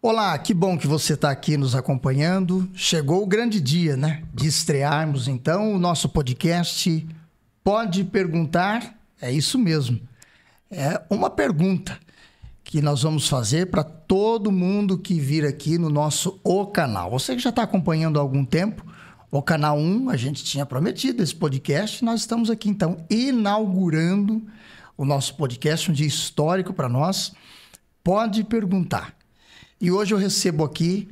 Olá, que bom que você está aqui nos acompanhando. Chegou o grande dia, né? De estrearmos, então, o nosso podcast Pode Perguntar. É isso mesmo. É uma pergunta que nós vamos fazer para todo mundo que vir aqui no nosso O Canal. Você que já está acompanhando há algum tempo, o Canal 1, a gente tinha prometido esse podcast. Nós estamos aqui, então, inaugurando o nosso podcast, um dia histórico para nós. Pode Perguntar. E hoje eu recebo aqui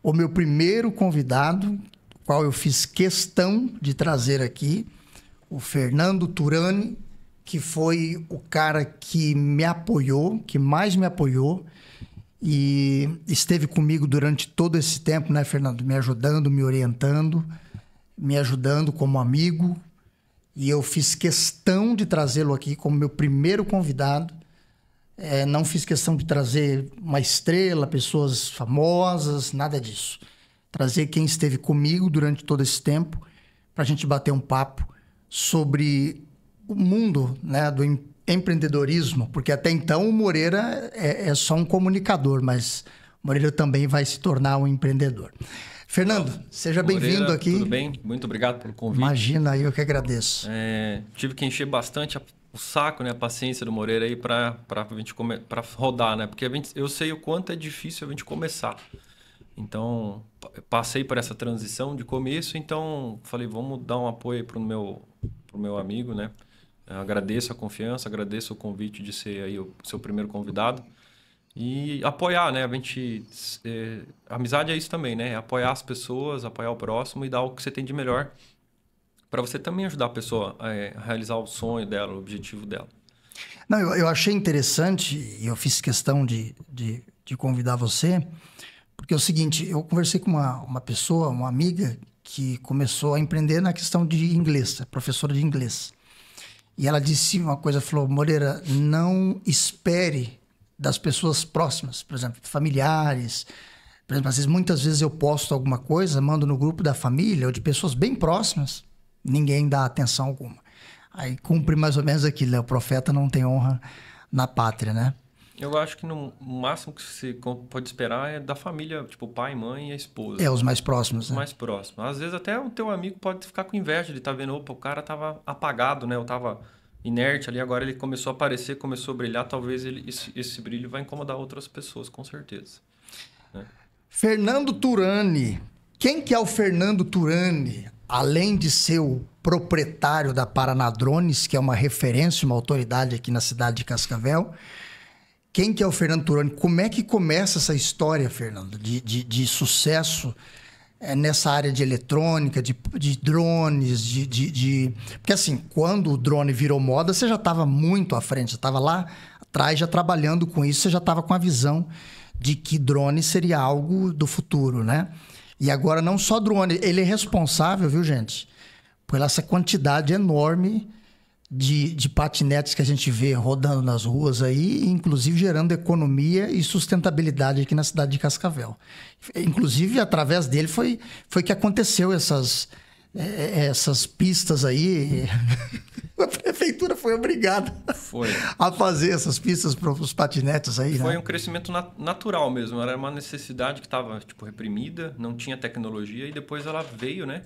o meu primeiro convidado, o qual eu fiz questão de trazer aqui, o Fernando Turani, que foi o cara que me apoiou, que mais me apoiou e esteve comigo durante todo esse tempo, né, Fernando? Me ajudando, me orientando, me ajudando como amigo. E eu fiz questão de trazê-lo aqui como meu primeiro convidado. Não fiz questão de trazer uma estrela, pessoas famosas, nada disso. Trazer quem esteve comigo durante todo esse tempo para a gente bater um papo sobre o mundo, né, do empreendedorismo, porque até então o Moreira é só um comunicador, mas o Moreira também vai se tornar um empreendedor. Fernando, seja bem-vindo aqui. Tudo bem? Muito obrigado pelo convite. Imagina, eu que agradeço. Tive que encher bastante o saco, né, a paciência do Moreira aí para rodar, né? Porque eu sei o quanto é difícil a gente começar. Então, passei por essa transição de começo, então falei, vamos dar um apoio pro meu amigo, né? Agradeço a confiança, agradeço o convite de ser aí o seu primeiro convidado e apoiar, né? Amizade é isso também, né? Apoiar as pessoas, apoiar o próximo e dar o que você tem de melhor para você também ajudar a pessoa a realizar o sonho dela, o objetivo dela. Não, eu achei interessante e eu fiz questão de convidar você, porque é o seguinte, eu conversei com uma pessoa, uma amiga, que começou a empreender na questão de inglês, professora de inglês. E ela disse uma coisa, falou, Moreira, não espere das pessoas próximas, por exemplo, familiares. Por exemplo, muitas vezes eu posto alguma coisa, mando no grupo da família ou de pessoas bem próximas, ninguém dá atenção alguma. Aí cumpre mais ou menos aquilo, né? O profeta não tem honra na pátria, né? Eu acho que no máximo que você pode esperar é da família, tipo pai, mãe e a esposa. Os mais próximos, Os né? mais próximos. Às vezes até o teu amigo pode ficar com inveja de estar vendo, opa, o cara tava apagado, né? Eu tava inerte ali, agora ele começou a aparecer, começou a brilhar, talvez esse brilho vai incomodar outras pessoas, com certeza. Né? Fernando Turani. Quem que é o Fernando Turani? Além de ser o proprietário da Paraná Drones, que é uma referência, uma autoridade aqui na cidade de Cascavel, quem que é o Fernando Turani? Como é que começa essa história, Fernando, de sucesso nessa área de eletrônica, de drones, Porque assim, quando o drone virou moda, você já estava muito à frente, você estava lá atrás já trabalhando com isso, você já estava com a visão de que drone seria algo do futuro, né? E agora não só drone, ele é responsável, viu, gente, por essa quantidade enorme de patinetes que a gente vê rodando nas ruas aí, inclusive gerando economia e sustentabilidade aqui na cidade de Cascavel. Inclusive, através dele foi que aconteceu essas pistas aí. A prefeitura foi obrigada a fazer essas pistas para os patinetes aí, Foi né? um crescimento natural mesmo. Era uma necessidade que estava reprimida, não tinha tecnologia e depois ela veio, né?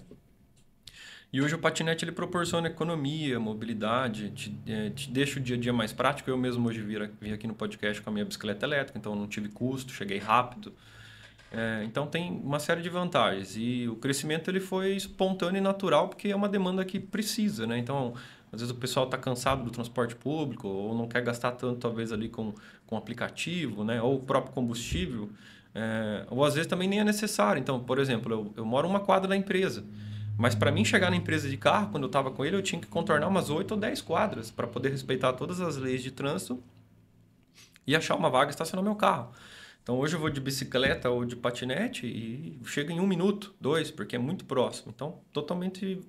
E hoje o patinete ele proporciona economia, mobilidade, te deixa o dia a dia mais prático. Eu mesmo hoje vim aqui no podcast com a minha bicicleta elétrica, então não tive custo, cheguei rápido. Então tem uma série de vantagens. E o crescimento ele foi espontâneo e natural porque é uma demanda que precisa, né? Então, às vezes o pessoal está cansado do transporte público ou não quer gastar tanto, talvez, ali com aplicativo, né? Ou o próprio combustível. Ou às vezes também nem é necessário. Então, por exemplo, eu moro uma quadra da empresa. Mas para mim chegar na empresa de carro, quando eu estava com ele, eu tinha que contornar umas 8 ou 10 quadras para poder respeitar todas as leis de trânsito e achar uma vaga e estacionar meu carro. Então hoje eu vou de bicicleta ou de patinete e chego em 1 minuto, 2, porque é muito próximo. Então totalmente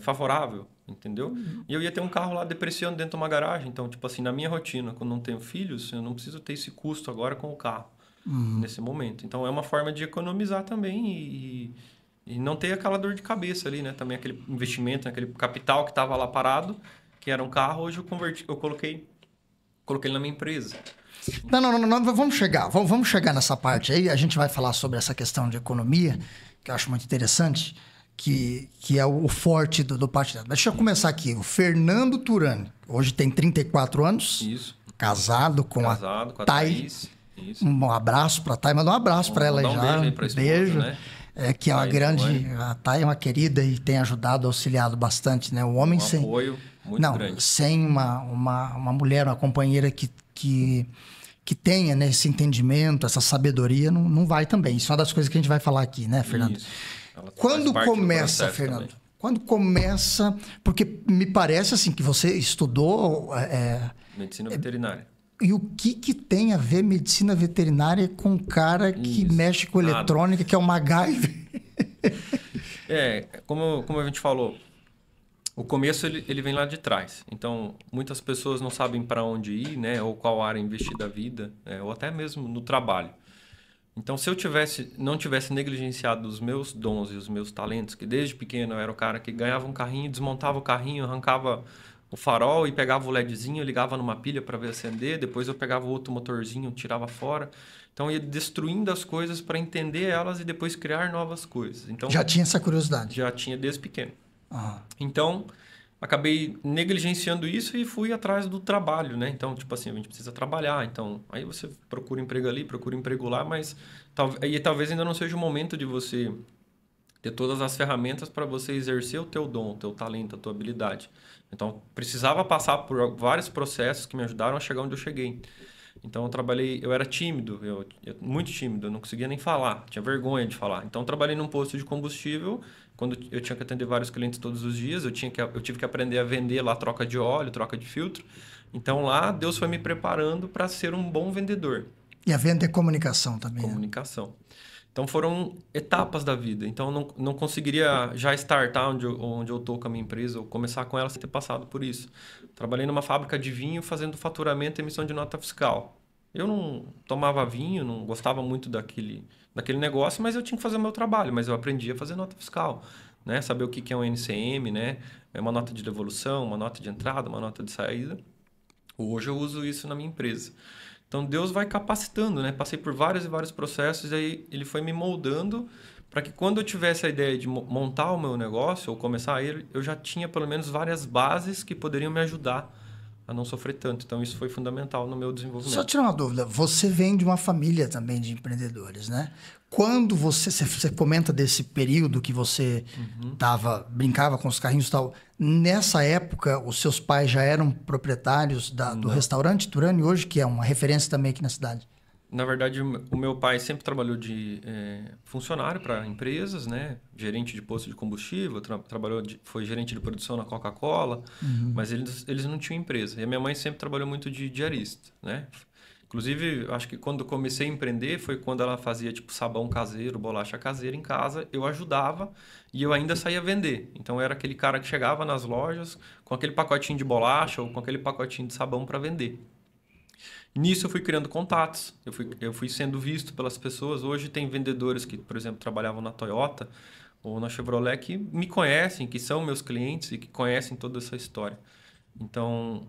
favorável, entendeu? Uhum. E eu ia ter um carro lá depreciando dentro de uma garagem. Então, tipo assim, na minha rotina, quando não tenho filhos, eu não preciso ter esse custo agora com o carro, nesse momento. Então é uma forma de economizar também e não ter aquela dor de cabeça ali, né? Também aquele investimento, aquele capital que estava lá parado que era um carro, hoje eu coloquei ele na minha empresa. Não, vamos chegar nessa parte aí. A gente vai falar sobre essa questão de economia, que eu acho muito interessante, que é o forte do partido. Deixa eu começar aqui. O Fernando Turani, hoje tem 34 anos. Isso. Casado com a Thay. Isso. Um abraço para a Thay. Manda um abraço para ela aí já. Beijo aí pra esposa, beijo. Né? Que é uma grande... A Thay é uma querida e tem ajudado, auxiliado bastante, né? O homem sem... apoio muito grande. Sem uma mulher, uma companheira que tenha, né, esse entendimento, essa sabedoria, não vai também. Isso é uma das coisas que a gente vai falar aqui, né, Fernando? Isso. Quando começa, Fernando? Também. Quando começa... Porque me parece assim que você estudou... Medicina veterinária. E o que tem a ver medicina veterinária com um cara que mexe com eletrônica, que é o MacGyver? Como a gente falou, o começo ele vem lá de trás. Então, muitas pessoas não sabem para onde ir, né? Ou qual área investir da vida, ou até mesmo no trabalho. Então, se eu não tivesse negligenciado os meus dons e os meus talentos, que desde pequeno eu era o cara que ganhava um carrinho, desmontava o carrinho, arrancava o farol e pegava o LEDzinho, ligava numa pilha para ver acender, depois eu pegava o outro motorzinho, tirava fora. Então, eu ia destruindo as coisas para entender elas e depois criar novas coisas. Então, já tinha essa curiosidade? Já tinha desde pequeno. Então, acabei negligenciando isso e fui atrás do trabalho, né? Então, tipo assim, a gente precisa trabalhar. Então, aí você procura emprego ali, procura emprego lá, mas talvez ainda não seja o momento de você ter todas as ferramentas para você exercer o teu dom, o teu talento, a tua habilidade. Então, precisava passar por vários processos que me ajudaram a chegar onde eu cheguei. Então, eu era tímido, muito tímido, eu não conseguia nem falar, tinha vergonha de falar. Então, eu trabalhei num posto de combustível, quando eu tinha que atender vários clientes todos os dias, eu tive que aprender a vender lá troca de óleo, troca de filtro. Então, lá, Deus foi me preparando para ser um bom vendedor. E a venda é comunicação também. Comunicação. Então, foram etapas da vida. Então, não conseguiria já startar onde eu estou com a minha empresa ou começar com ela sem ter passado por isso. Trabalhei numa fábrica de vinho fazendo faturamento e emissão de nota fiscal. Eu não tomava vinho, não gostava muito daquele negócio, mas eu tinha que fazer o meu trabalho. Mas eu aprendi a fazer nota fiscal, né? Saber o que é um NCM, né? É uma nota de devolução, uma nota de entrada, uma nota de saída. Hoje eu uso isso na minha empresa. Então, Deus vai capacitando, né? Passei por vários e vários processos e aí ele foi me moldando para que quando eu tivesse a ideia de montar o meu negócio ou começar ele, eu já tinha pelo menos várias bases que poderiam me ajudar a não sofrer tanto. Então, isso foi fundamental no meu desenvolvimento. Só tirar uma dúvida. Você vem de uma família também de empreendedores, né? Quando você comenta desse período que você brincava com os carrinhos e tal, nessa época, os seus pais já eram proprietários do restaurante Turani hoje, que é uma referência também aqui na cidade? Na verdade, o meu pai sempre trabalhou de funcionário para empresas, né? Gerente de posto de combustível, foi gerente de produção na Coca-Cola, mas eles não tinham empresa. E a minha mãe sempre trabalhou muito de diarista, né? Inclusive, acho que quando eu comecei a empreender foi quando ela fazia tipo sabão caseiro, bolacha caseira em casa, eu ajudava e eu ainda saía vender. Então, eu era aquele cara que chegava nas lojas com aquele pacotinho de bolacha ou com aquele pacotinho de sabão para vender. Nisso eu fui criando contatos, eu fui sendo visto pelas pessoas. Hoje tem vendedores que, por exemplo, trabalhavam na Toyota ou na Chevrolet que me conhecem, que são meus clientes e que conhecem toda essa história. Então,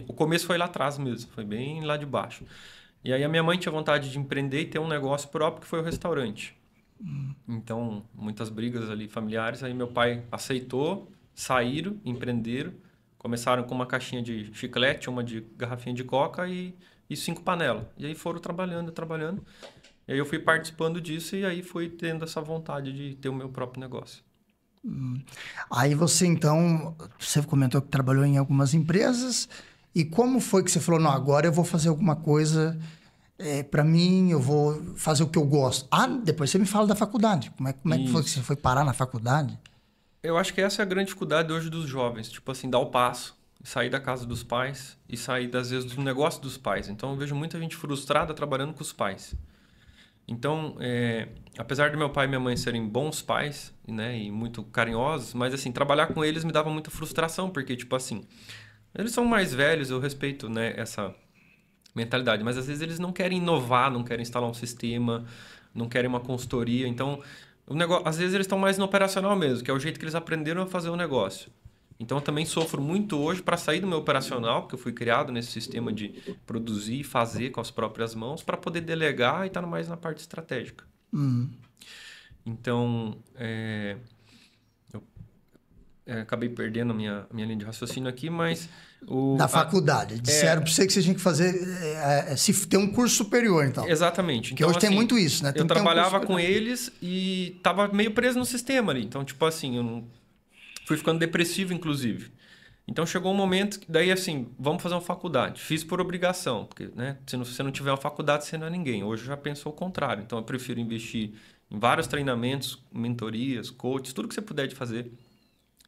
o começo foi lá atrás mesmo, foi bem lá de baixo. E aí a minha mãe tinha vontade de empreender e ter um negócio próprio que foi o restaurante. Então, muitas brigas ali familiares, aí meu pai aceitou, saíram, empreenderam, começaram com uma caixinha de chiclete, uma de garrafinha de coca e 5 panelas. E aí foram trabalhando. E aí eu fui participando disso e aí fui tendo essa vontade de ter o meu próprio negócio. Aí você comentou que trabalhou em algumas empresas. E como foi que você falou, não, agora eu vou fazer alguma coisa para mim, eu vou fazer o que eu gosto. Depois você me fala da faculdade. Como é que foi que você foi parar na faculdade? Eu acho que essa é a grande dificuldade hoje dos jovens. Tipo assim, dar o passo. Sair da casa dos pais e sair, às vezes, do negócio dos pais. Então, eu vejo muita gente frustrada trabalhando com os pais. Então, apesar de meu pai e minha mãe serem bons pais, né, e muito carinhosos, mas, assim, trabalhar com eles me dava muita frustração, porque, tipo assim, eles são mais velhos, eu respeito, né, essa mentalidade, mas, às vezes, eles não querem inovar, não querem instalar um sistema, não querem uma consultoria. Então, às vezes, eles estão mais no operacional mesmo, que é o jeito que eles aprenderam a fazer o negócio. Então, eu também sofro muito hoje para sair do meu operacional, porque eu fui criado nesse sistema de produzir e fazer com as próprias mãos, para poder delegar e estar mais na parte estratégica. Então, eu acabei perdendo a minha linha de raciocínio aqui, mas... Da faculdade. Disseram para você que você tinha que fazer... se ter um curso superior, então. Exatamente. Porque hoje tem muito isso, né? Eu trabalhava com eles e estava meio preso no sistema ali. Então, tipo assim, eu não... fui ficando depressivo, inclusive. Então, chegou um momento que daí, assim, vamos fazer uma faculdade. Fiz por obrigação, porque, né, se você não tiver uma faculdade, você não é ninguém. Hoje eu já penso o contrário. Então, eu prefiro investir em vários treinamentos, mentorias, coaches, tudo que você puder de fazer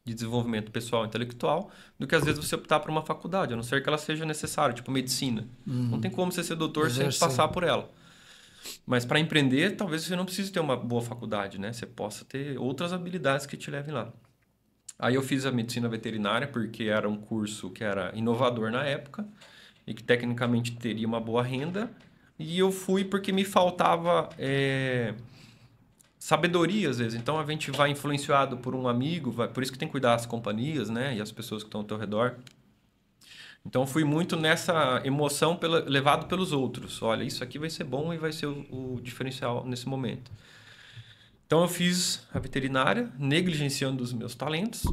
de desenvolvimento pessoal e intelectual, do que às vezes você optar por uma faculdade, a não ser que ela seja necessária, tipo medicina. Não tem como você ser doutor sem passar por ela. Mas para empreender, talvez você não precise ter uma boa faculdade, né? Você possa ter outras habilidades que te levem lá. Aí eu fiz a medicina veterinária, porque era um curso que era inovador na época e que tecnicamente teria uma boa renda. E eu fui porque me faltava... sabedoria, às vezes. Então, a gente vai influenciado por um amigo, por isso que tem que cuidar das companhias, né? E as pessoas que estão ao teu redor. Então, fui muito nessa emoção levado pelos outros. Olha, isso aqui vai ser bom e vai ser o diferencial nesse momento. Então, eu fiz a veterinária, negligenciando os meus talentos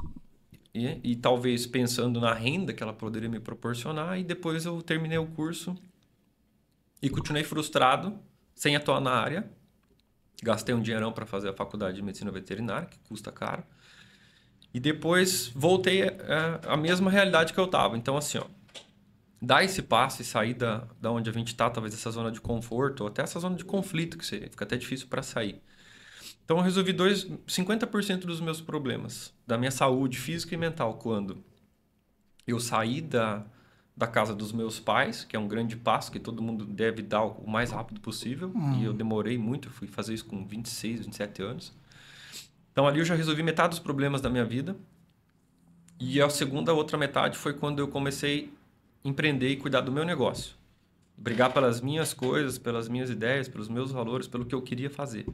e talvez pensando na renda que ela poderia me proporcionar. E depois eu terminei o curso e continuei frustrado, sem atuar na área. Gastei um dinheirão para fazer a faculdade de medicina veterinária, que custa caro. E depois voltei à mesma realidade que eu estava. Então, assim, ó, dar esse passo e sair da onde a gente está, talvez essa zona de conforto, ou até essa zona de conflito, que fica até difícil para sair. Então, eu resolvi 50% dos meus problemas, da minha saúde física e mental, quando eu saí da casa dos meus pais, que é um grande passo que todo mundo deve dar o mais rápido possível. E eu demorei muito, eu fui fazer isso com 26, 27 anos. Então, ali eu já resolvi metade dos problemas da minha vida. E a outra metade foi quando eu comecei a empreender e cuidar do meu negócio. Brigar pelas minhas coisas, pelas minhas ideias, pelos meus valores, pelo que eu queria fazer.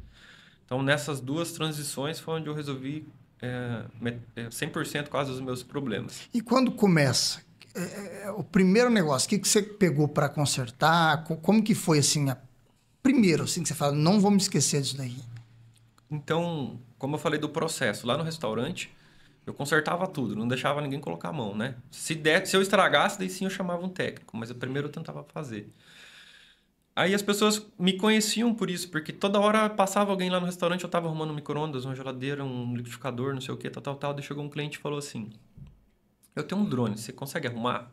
Então, nessas duas transições foi onde eu resolvi 100% quase os meus problemas. E quando começa... o primeiro negócio, o que você pegou para consertar? Como que foi, assim, primeiro, assim, que você fala, não vou me esquecer disso daí? Então, como eu falei do processo, lá no restaurante, eu consertava tudo, não deixava ninguém colocar a mão, né? Se eu estragasse, daí sim eu chamava um técnico, mas eu primeiro tentava fazer. Aí as pessoas me conheciam por isso, porque toda hora passava alguém lá no restaurante, eu estava arrumando um micro-ondas, uma geladeira, um liquidificador, não sei o que, tal. Daí chegou um cliente e falou assim... Eu tenho um drone, você consegue arrumar?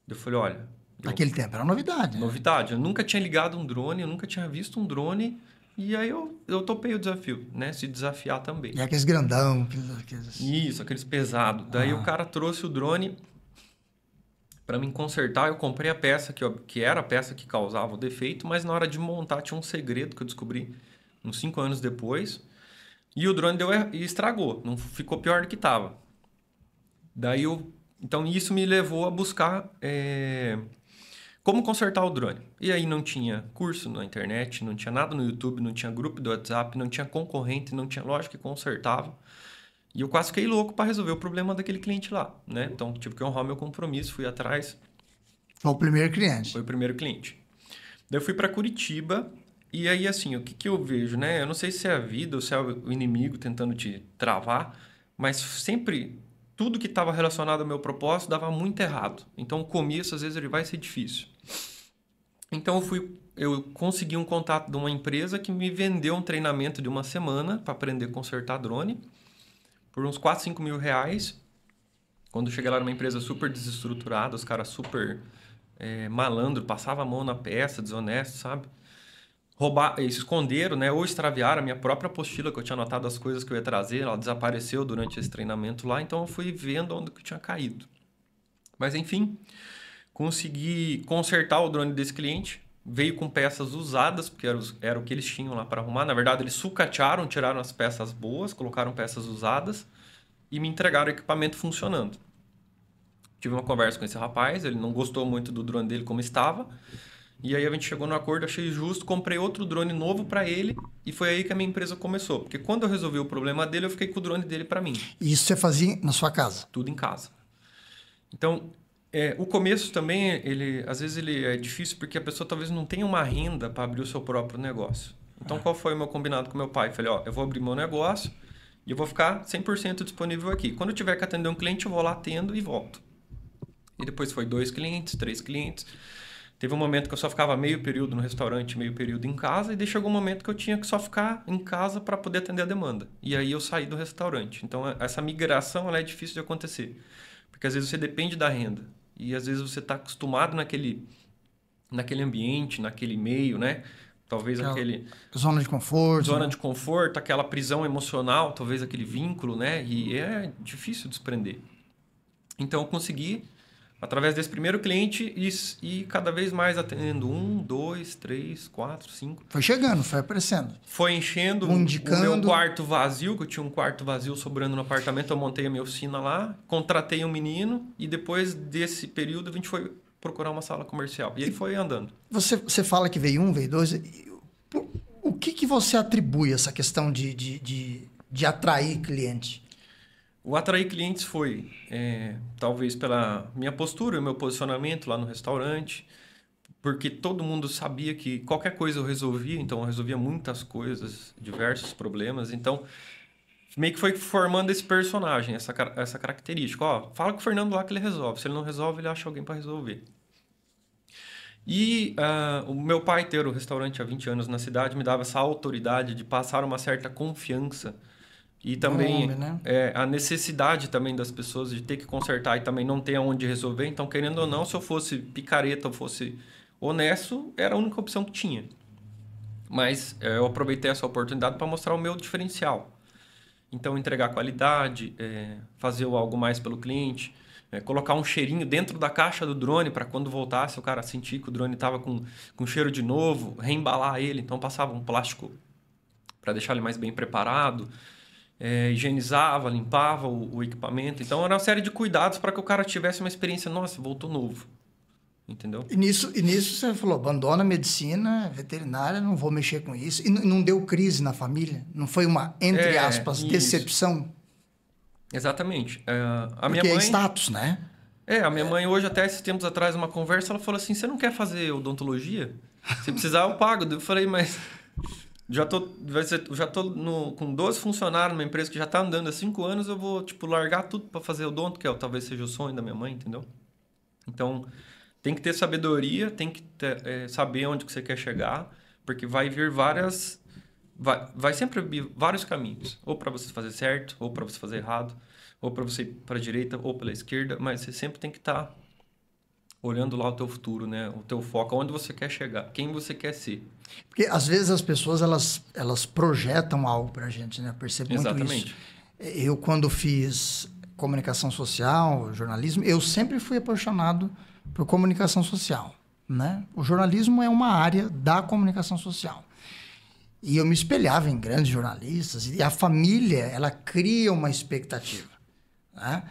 Eu falei, olha... Naquele tempo era novidade. Novidade. Eu nunca tinha ligado um drone, eu nunca tinha visto um drone. E aí eu topei o desafio, né? Se desafiar também. E aqueles grandão. Isso, aqueles pesados. Daí o cara trouxe o drone para mim consertar. Eu comprei a peça que era a peça que causava o defeito, mas na hora de montar tinha um segredo que eu descobri uns 5 anos depois. E o drone estragou, não ficou pior do que estava. Então, isso me levou a buscar como consertar o drone. E aí não tinha curso na internet, não tinha nada no YouTube, não tinha grupo do WhatsApp, não tinha concorrente, não tinha loja que consertava. E eu quase fiquei louco para resolver o problema daquele cliente lá, né? Então, tive que honrar meu compromisso, fui atrás. Foi o primeiro cliente. Foi o primeiro cliente. Daí eu fui para Curitiba e aí, assim, o que eu vejo, né? Eu não sei se é a vida ou se é o inimigo tentando te travar, mas sempre... Tudo que estava relacionado ao meu propósito dava muito errado. Então, o começo, às vezes, ele vai ser difícil. Então, eu consegui um contato de uma empresa que me vendeu um treinamento de uma semana para aprender a consertar drone por uns 4, 5 mil reais. Quando eu cheguei lá, era uma empresa super desestruturada, os caras super malandro, passava a mão na peça, desonesto, sabe? Esconderam, né? Ou extraviaram a minha própria apostila, que eu tinha anotado as coisas que eu ia trazer. Ela desapareceu durante esse treinamento lá, então eu fui vendo onde que eu tinha caído. Mas, enfim, consegui consertar o drone desse cliente. Veio com peças usadas, porque era o que eles tinham lá para arrumar. Na verdade, eles sucatearam, tiraram as peças boas, colocaram peças usadas e me entregaram o equipamento funcionando. Tive uma conversa com esse rapaz, ele não gostou muito do drone dele como estava. E aí a gente chegou no acordo, achei justo, comprei outro drone novo para ele e foi aí que a minha empresa começou. Porque quando eu resolvi o problema dele, eu fiquei com o drone dele para mim. E isso você fazia na sua casa? Tudo em casa. Então, o começo também, às vezes ele é difícil porque a pessoa talvez não tenha uma renda para abrir o seu próprio negócio. Então, qual foi o meu combinado com meu pai? Falei, ó, eu vou abrir meu negócio e eu vou ficar 100% disponível aqui. Quando eu tiver que atender um cliente, eu vou lá, atendo e volto. E depois foi 2 clientes, 3 clientes. Teve um momento que eu só ficava meio período no restaurante, meio período em casa, e daí chegou um momento que eu tinha que só ficar em casa para poder atender a demanda. E aí eu saí do restaurante. Então, essa migração ela é difícil de acontecer. Porque às vezes você depende da renda. E às vezes você está acostumado naquele ambiente, naquele meio, né? Talvez aquele... Zona de conforto. Zona de conforto, aquela prisão emocional, talvez aquele vínculo, né? E é difícil desprender. Então, eu consegui, através desse primeiro cliente, e cada vez mais atendendo 1, 2, 3, 4, 5. Foi chegando, foi aparecendo. Foi enchendo o meu quarto vazio, que eu tinha um quarto vazio sobrando no apartamento, eu montei a minha oficina lá, contratei um menino, e depois desse período a gente foi procurar uma sala comercial. E ele foi andando. Você fala que veio 1, veio 2. O que você atribui essa questão de atrair cliente? O atrair clientes foi, talvez pela minha postura, o meu posicionamento lá no restaurante, porque todo mundo sabia que qualquer coisa eu resolvia, então eu resolvia muitas coisas, diversos problemas. Então, meio que foi formando esse personagem, essa característica. Ó, fala com o Fernando lá que ele resolve. Se ele não resolve, ele acha alguém para resolver. E o meu pai ter o restaurante há 20 anos na cidade me dava essa autoridade de passar uma certa confiança. E também né? A necessidade também das pessoas de ter que consertar e também não ter aonde resolver. Então, querendo ou não, se eu fosse picareta ou fosse honesto, era a única opção que tinha. Mas eu aproveitei essa oportunidade para mostrar o meu diferencial. Então, entregar qualidade, fazer algo mais pelo cliente, colocar um cheirinho dentro da caixa do drone para quando voltasse o cara sentir que o drone estava com cheiro de novo, reembalar ele. Então, passava um plástico para deixar ele mais bem preparado. Higienizava, limpava o equipamento. Então, era uma série de cuidados para que o cara tivesse uma experiência, nossa, voltou novo. Entendeu? E nisso você falou, abandona a medicina veterinária, não vou mexer com isso. E não deu crise na família? Não foi uma, entre aspas, decepção? Exatamente. A minha mãe... é status, né? A minha mãe hoje, até esses tempos atrás, numa conversa, ela falou assim, você não quer fazer odontologia? Se precisar, eu pago. Eu falei, mas... Já tô com 12 funcionários numa empresa que já está andando há 5 anos, eu vou largar tudo para fazer odonto, que talvez seja o sonho da minha mãe, entendeu? Então, tem que ter sabedoria, tem que saber onde que você quer chegar, porque vai vir vai sempre vir vários caminhos, ou para você fazer certo, ou para você fazer errado, ou para você ir para a direita, ou pela esquerda, mas você sempre tem que estar olhando lá o teu futuro, né? O teu foco, aonde você quer chegar, quem você quer ser. Porque às vezes as pessoas elas projetam algo pra gente, né? Eu percebo muito isso. Eu, quando fiz comunicação social, jornalismo, eu sempre fui apaixonado por comunicação social, né? O jornalismo é uma área da comunicação social. E eu me espelhava em grandes jornalistas, e a família, ela cria uma expectativa, né?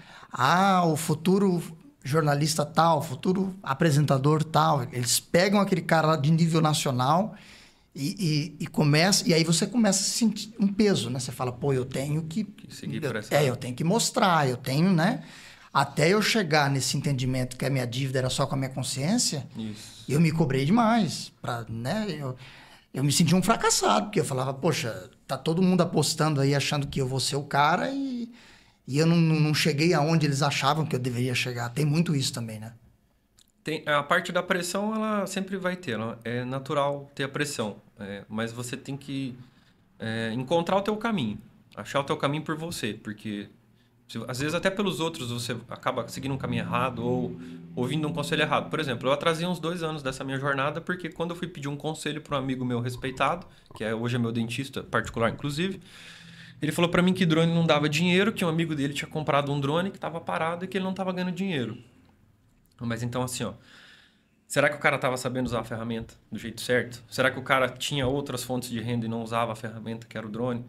O futuro jornalista tal, futuro apresentador tal, eles pegam aquele cara lá de nível nacional e começa, e aí você começa a sentir um peso, né? Você fala, pô, eu tenho que seguir por essa eu tenho que mostrar, eu tenho, né? Até eu chegar nesse entendimento que a minha dívida era só com a minha consciência, eu me cobrei demais, né? Eu me senti um fracassado, porque eu falava, poxa, tá todo mundo apostando aí, achando que eu vou ser o cara e eu não cheguei aonde eles achavam que eu deveria chegar. Tem muito isso também, né? A parte da pressão, ela sempre vai ter. É natural ter a pressão. Mas você tem que encontrar o teu caminho. Achar o teu caminho por você. Porque, às vezes, até pelos outros, você acaba seguindo um caminho errado ou ouvindo um conselho errado. Por exemplo, eu atrasei uns 2 anos dessa minha jornada porque quando eu fui pedir um conselho para um amigo meu respeitado, que hoje é meu dentista particular, inclusive, ele falou para mim que drone não dava dinheiro, que um amigo dele tinha comprado um drone que estava parado e que ele não estava ganhando dinheiro. Mas então, assim, será que o cara estava sabendo usar a ferramenta do jeito certo? Será que o cara tinha outras fontes de renda e não usava a ferramenta que era o drone?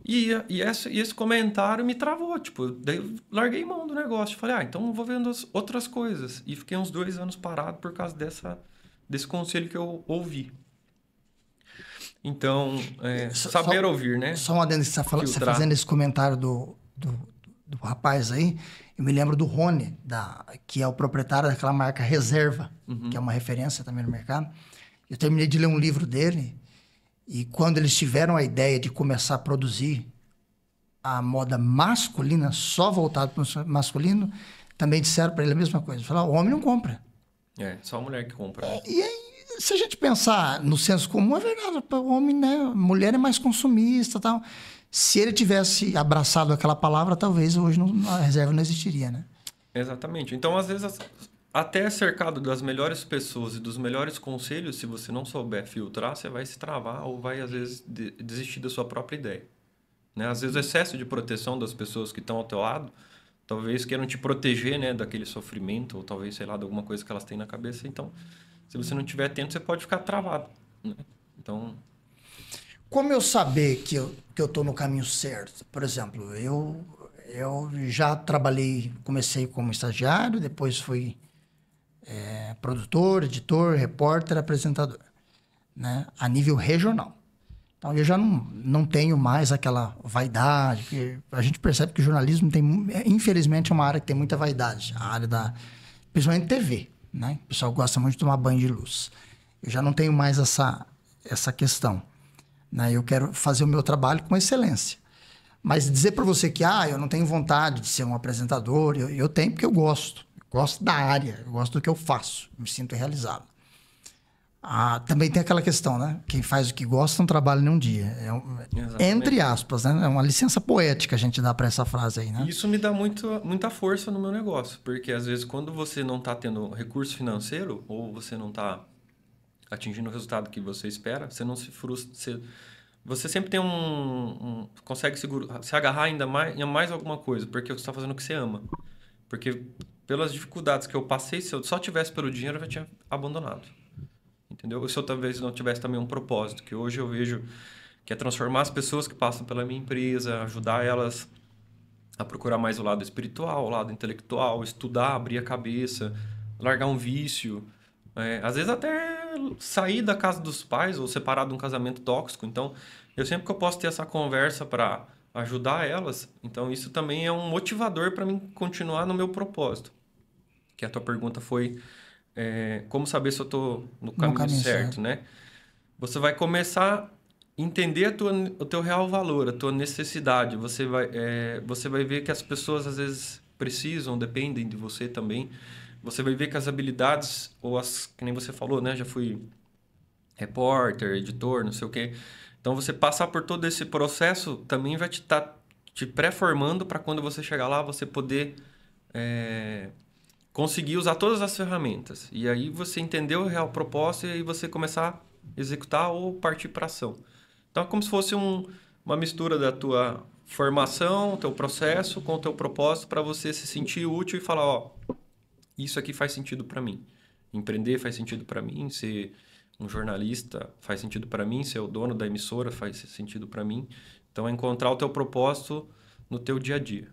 E esse comentário me travou, daí eu larguei mão do negócio. Falei, então vou vendo outras coisas. E fiquei uns 2 anos parado por causa desse conselho que eu ouvi. Então, saber ouvir, né? Só um adendo que você fazendo esse comentário do rapaz aí, eu me lembro do Rony, que é o proprietário daquela marca Reserva, que é uma referência também no mercado. Eu terminei de ler um livro dele e quando eles tiveram a ideia de começar a produzir a moda masculina, só voltado para o masculino, também disseram para ele a mesma coisa. Falaram, o homem não compra. Só a mulher que compra. E aí, se a gente pensar no senso comum, é verdade. O homem, né? A mulher é mais consumista e tal. Se ele tivesse abraçado aquela palavra, talvez hoje a reserva não existiria, né? Exatamente. Então, às vezes, até cercado das melhores pessoas e dos melhores conselhos, se você não souber filtrar, você vai se travar ou vai, às vezes, desistir da sua própria ideia. Né? Às vezes, o excesso de proteção das pessoas que estão ao teu lado, talvez queiram te proteger, né, daquele sofrimento, ou talvez, sei lá, de alguma coisa que elas têm na cabeça. Então, se você não estiver atento, você pode ficar travado. Né? Então... Como eu saber que eu tô no caminho certo? Por exemplo, eu já trabalhei, comecei como estagiário, depois fui produtor, editor, repórter, apresentador, né? A nível regional. Então, eu já não tenho mais aquela vaidade, porque a gente percebe que o jornalismo tem, infelizmente, é uma área que tem muita vaidade, a área principalmente TV, né? O pessoal gosta muito de tomar banho de luz. Eu já não tenho mais essa questão, né? Eu quero fazer o meu trabalho com excelência. Mas dizer para você que eu não tenho vontade de ser um apresentador, eu tenho porque eu gosto. Eu gosto da área, eu gosto do que eu faço, me sinto realizado. Também tem aquela questão, né? Quem faz o que gosta não trabalha nem um dia. Entre aspas, né? É uma licença poética a gente dá para essa frase aí, né? Isso me dá muita força no meu negócio, porque às vezes quando você não está tendo recurso financeiro ou você não está atingindo o resultado que você espera, você não se frustra. Você sempre tem consegue se agarrar ainda mais em mais alguma coisa, porque você está fazendo o que você ama. Porque pelas dificuldades que eu passei, se eu só tivesse pelo dinheiro, eu já tinha abandonado. Entendeu? Ou se eu talvez não tivesse também um propósito, que hoje eu vejo que é transformar as pessoas que passam pela minha empresa, ajudar elas a procurar mais o lado espiritual, o lado intelectual, estudar, abrir a cabeça, largar um vício. Às vezes até sair da casa dos pais ou separar de um casamento tóxico. Então, eu sempre que eu posso ter essa conversa para ajudar elas, então isso também é um motivador para mim continuar no meu propósito. Que a tua pergunta foi como saber se eu estou no caminho certo, né? Você vai começar a entender o teu real valor, a tua necessidade. Você vai ver que as pessoas às vezes precisam, dependem de você também. Você vai ver que as habilidades, que nem você falou, né? Já fui repórter, editor, não sei o quê. Então, você passar por todo esse processo também vai te pré-formando para quando você chegar lá, você poder conseguir usar todas as ferramentas. E aí, você entender o real propósito e aí você começar a executar ou partir para ação. Então, é como se fosse uma mistura da tua formação, teu processo com o teu propósito para você se sentir útil e falar, isso aqui faz sentido para mim. Empreender faz sentido para mim. Ser um jornalista faz sentido para mim. Ser o dono da emissora faz sentido para mim. Então, é encontrar o teu propósito no teu dia a dia.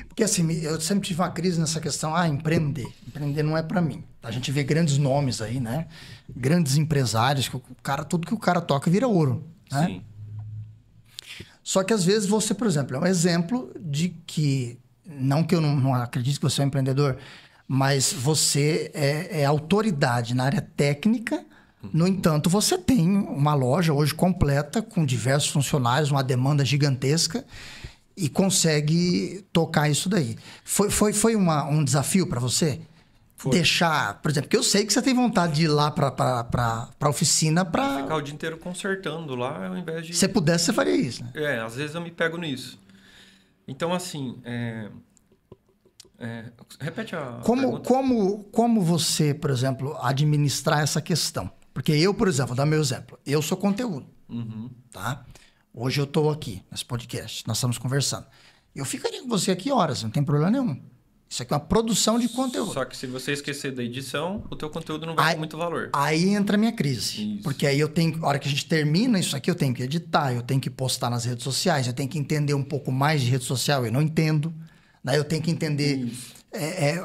Porque assim, eu sempre tive uma crise nessa questão. Empreender. Empreender não é para mim. A gente vê grandes nomes aí, né? Grandes empresários, que tudo que o cara toca vira ouro, né? Sim. Só que às vezes você, por exemplo, é um exemplo de que... Não que eu não acredite que você é um empreendedor... Mas você é autoridade na área técnica. No entanto, você tem uma loja hoje completa, com diversos funcionários, uma demanda gigantesca, e consegue tocar isso daí. Foi um desafio para você? Foi. Deixar, por exemplo, porque eu sei que você tem vontade de ir lá para a oficina para... Ficar o dia inteiro consertando lá, ao invés de... Se pudesse, você faria isso, né? Às vezes eu me pego nisso. Então, assim... repete a pergunta. Como você, por exemplo, administrar essa questão? Porque eu, por exemplo, vou dar meu exemplo. Eu sou conteúdo, tá? Hoje eu estou aqui, nesse podcast, nós estamos conversando. Eu ficaria com você aqui horas, não tem problema nenhum. Isso aqui é uma produção de conteúdo. Só que se você esquecer da edição, o teu conteúdo não vai ter muito valor. Aí entra a minha crise. Isso. Porque aí a hora que a gente termina isso aqui, eu tenho que editar, eu tenho que postar nas redes sociais, eu tenho que entender um pouco mais de rede social, eu não entendo. Daí eu tenho que entender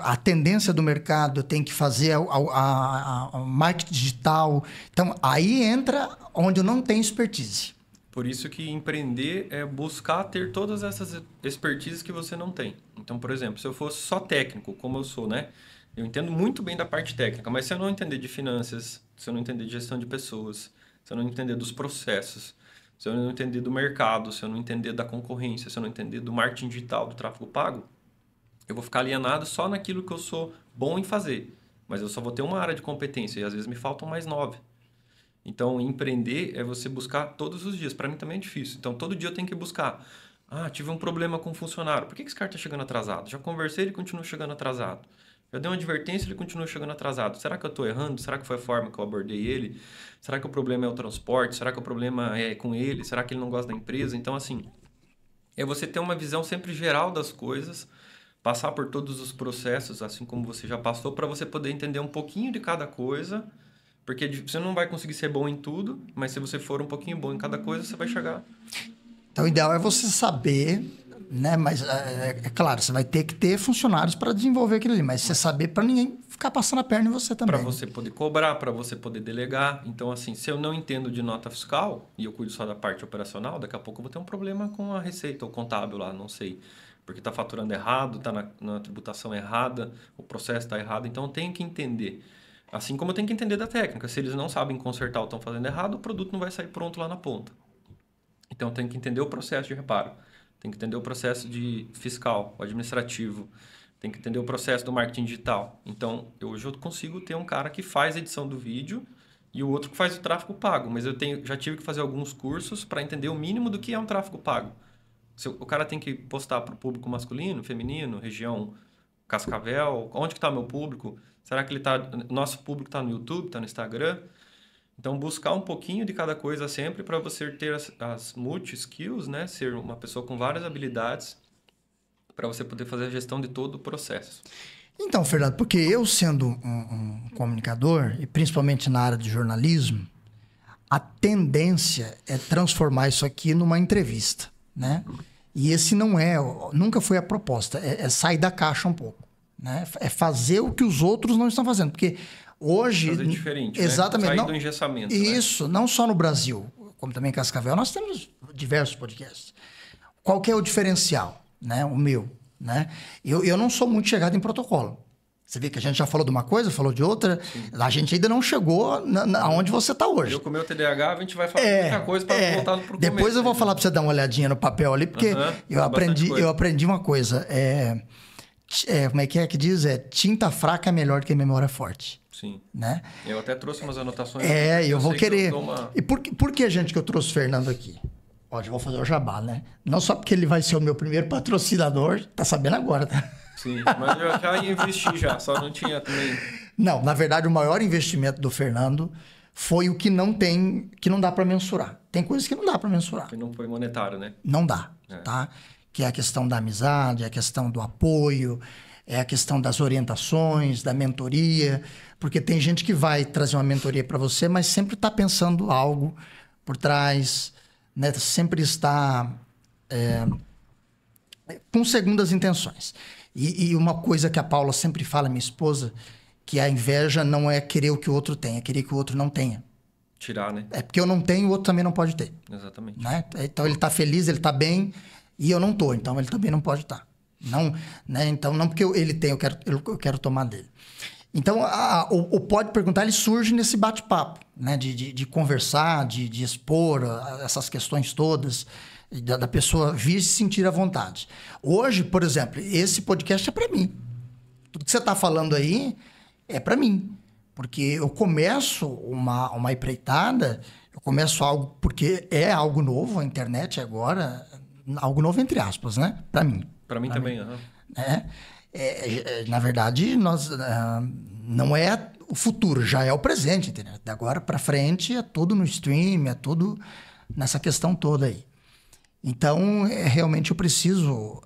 a tendência do mercado, eu tenho que fazer a marketing digital. Então, aí entra onde eu não tenho expertise. Por isso que empreender é buscar ter todas essas expertises que você não tem. Então, por exemplo, se eu fosse só técnico, como eu sou, né? Eu entendo muito bem da parte técnica, mas se eu não entender de finanças, se eu não entender de gestão de pessoas, se eu não entender dos processos, se eu não entender do mercado, se eu não entender da concorrência, se eu não entender do marketing digital, do tráfego pago, eu vou ficar alienado só naquilo que eu sou bom em fazer. Mas eu só vou ter uma área de competência e às vezes me faltam mais 9. Então, empreender é você buscar todos os dias. Para mim também é difícil. Então, todo dia eu tenho que buscar. Ah, tive um problema com um funcionário. Por que esse cara está chegando atrasado? Já conversei, ele continua chegando atrasado. Já dei uma advertência, ele continua chegando atrasado. Será que eu estou errando? Será que foi a forma que eu abordei ele? Será que o problema é o transporte? Será que o problema é com ele? Será que ele não gosta da empresa? Então, assim, é você ter uma visão sempre geral das coisas, passar por todos os processos, assim como você já passou, para você poder entender um pouquinho de cada coisa. Porque você não vai conseguir ser bom em tudo, mas se você for um pouquinho bom em cada coisa, você vai chegar. Então, o ideal é você saber, né? Mas, é claro, você vai ter que ter funcionários para desenvolver aquilo ali, mas você saber para ninguém ficar passando a perna em você também. Para você poder cobrar, para você poder delegar. Então, assim, se eu não entendo de nota fiscal e eu cuido só da parte operacional, daqui a pouco eu vou ter um problema com a receita ou contábil lá, não sei. Porque está faturando errado, está na tributação errada, o processo está errado. Então, eu tenho que entender. Assim como eu tenho que entender da técnica. Se eles não sabem consertar ou estão fazendo errado, o produto não vai sair pronto lá na ponta. Então, eu tenho que entender o processo de reparo. Tenho que entender o processo de fiscal, administrativo. Tenho que entender o processo do marketing digital. Então, hoje eu consigo ter um cara que faz a edição do vídeo e o outro que faz o tráfego pago. Mas já tive que fazer alguns cursos para entender o mínimo do que é um tráfego pago. O cara tem que postar para o público masculino, feminino, região Cascavel, onde que está meu público? Será que nosso público está no YouTube, está no Instagram? Então, buscar um pouquinho de cada coisa sempre para você ter as multi-skills, né? Ser uma pessoa com várias habilidades para você poder fazer a gestão de todo o processo. Então, Fernando, porque eu sendo um comunicador, e principalmente na área de jornalismo, a tendência é transformar isso aqui numa entrevista, né? E esse nunca foi a proposta, é sair da caixa um pouco. Né? É fazer o que os outros não estão fazendo. Porque hoje... Fazer diferente, exatamente, né? Sair do engessamento. Isso, né? Não só no Brasil, como também em Cascavel, nós temos diversos podcasts. Qual que é o diferencial? Né? O meu. Né? Eu não sou muito chegado em protocolo. Você vê que a gente já falou de uma coisa, falou de outra. Sim. A gente ainda não chegou aonde você está hoje. Eu com o meu TDAH, a gente vai falar muita coisa para voltar para o começo. Depois eu vou falar para você dar uma olhadinha no papel ali, porque eu aprendi uma coisa. Como é que diz? Tinta fraca é melhor que memória forte. Sim. Né? Eu até trouxe umas anotações. Eu vou querer. E por que, gente, que eu trouxe o Fernando aqui? Ó, já vou fazer o jabá, né? Não só porque ele vai ser o meu primeiro patrocinador, tá sabendo agora, tá? Sim, mas eu já investi só não tinha também. Não, na verdade, o maior investimento do Fernando foi o que não dá para mensurar. Tem coisas que não dá para mensurar. Que não foi monetário, né? Não dá, tá? Que é a questão da amizade, é a questão do apoio, é a questão das orientações, da mentoria, porque tem gente que vai trazer uma mentoria para você, mas sempre está pensando algo por trás, né? Sempre está com segundas intenções. E uma coisa que a Paula sempre fala, minha esposa, que a inveja não é querer o que o outro tem, é querer que o outro não tenha. Tirar, né? É porque eu não tenho, o outro também não pode ter. Exatamente. Né? Então ele está feliz, ele está bem, e eu não estou, então ele também não pode estar. Não, né? Então, não porque ele tem, eu quero tomar dele. Então, o Pode Perguntar, ele surge nesse bate-papo, né? De conversar, de expor essas questões todas, da pessoa vir se sentir à vontade. Hoje, por exemplo, esse podcast é para mim. Tudo que você está falando aí é para mim. Porque eu começo uma empreitada, eu começo algo, porque é algo novo, a internet agora, algo novo entre aspas, né? Para mim. Para mim também, na verdade, não é o futuro, já é o presente, entendeu? Da agora para frente é tudo no stream, é tudo nessa questão toda aí. Então, realmente eu preciso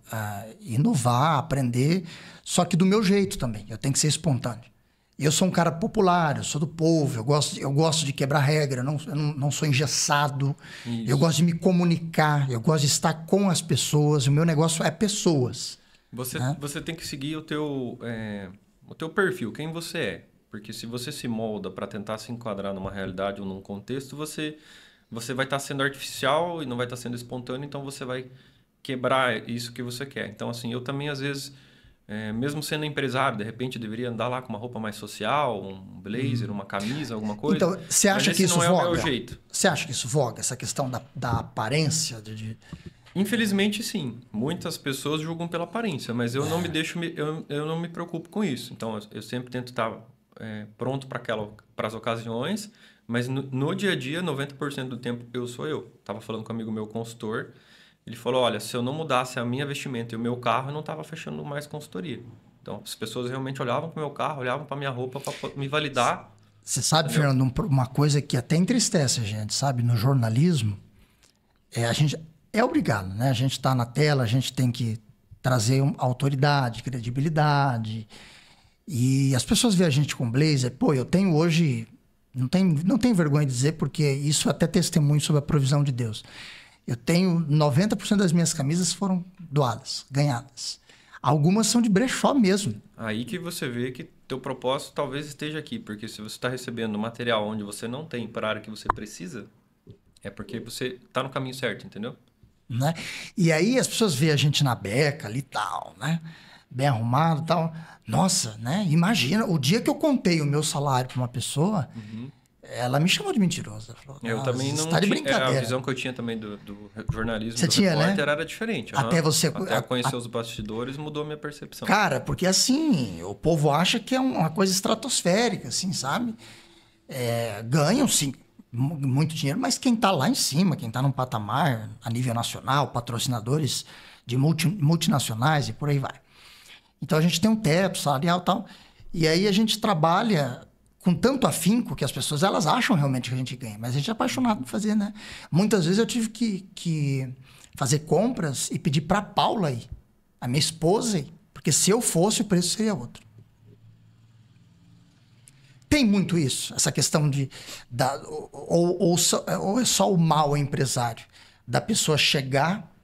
inovar, aprender, só que do meu jeito também, eu tenho que ser espontâneo. Eu sou um cara popular, eu sou do povo, eu gosto de quebrar regra, eu não sou engessado, eu gosto de me comunicar, eu gosto de estar com as pessoas, o meu negócio é pessoas. Você tem que seguir o teu perfil, quem você é. Porque se você se molda para tentar se enquadrar numa realidade ou num contexto, você vai estar sendo artificial e não vai estar sendo espontâneo, então você vai quebrar isso que você quer. Então, assim, eu também, às vezes, mesmo sendo empresário, de repente eu deveria andar lá com uma roupa mais social, um blazer, uma camisa, alguma coisa. Então, você acha que isso não é voga? o meu jeito. Você acha que isso voga? Essa questão da aparência? Infelizmente, sim. Muitas pessoas julgam pela aparência, mas eu não me deixo, eu não me preocupo com isso. Então, eu sempre tento estar pronto para as ocasiões, mas no dia a dia, 90% do tempo, eu sou eu. Estava falando com um amigo meu, consultor, ele falou, olha, se eu não mudasse a minha vestimenta e o meu carro, eu não estava fechando mais consultoria. Então, as pessoas realmente olhavam para o meu carro, olhavam para a minha roupa para me validar. Você sabe, Fernando, uma coisa que até entristece a gente, sabe? No jornalismo, a gente é obrigado, né? A gente está na tela, a gente tem que trazer autoridade, credibilidade. E as pessoas veem a gente com blazer. Pô, eu tenho hoje... Não tenho vergonha de dizer, porque isso até testemunho sobre a provisão de Deus. Eu tenho 90% das minhas camisas foram doadas, ganhadas. Algumas são de brechó mesmo. Aí que você vê que teu propósito talvez esteja aqui, porque se você está recebendo material onde você não tem para a área que você precisa, é porque você está no caminho certo, entendeu? Né? E aí as pessoas veem a gente na beca ali e tal, né? Bem arrumado e tal. Nossa, né? Imagina, o dia que eu contei o meu salário para uma pessoa, ela me chamou de mentiroso. Ela falou, eu também não tá de brincadeira. A visão que eu tinha também do jornalismo, Você do tinha, repórter, né? era diferente. Até conhecer os bastidores mudou a minha percepção. Cara, porque assim, o povo acha que é uma coisa estratosférica, assim, sabe? Ganham, sim, muito dinheiro, mas quem tá lá em cima, quem tá num patamar a nível nacional, patrocinadores de multinacionais e por aí vai. Então a gente tem um teto salarial e tal, e aí a gente trabalha com tanto afinco que as pessoas elas acham realmente que a gente ganha, mas a gente é apaixonado por fazer, né? Muitas vezes eu tive que fazer compras e pedir para Paula ir, a minha esposa ir, porque se eu fosse o preço seria outro. Tem muito isso, essa questão ou é só o mau empresário, da pessoa chegar,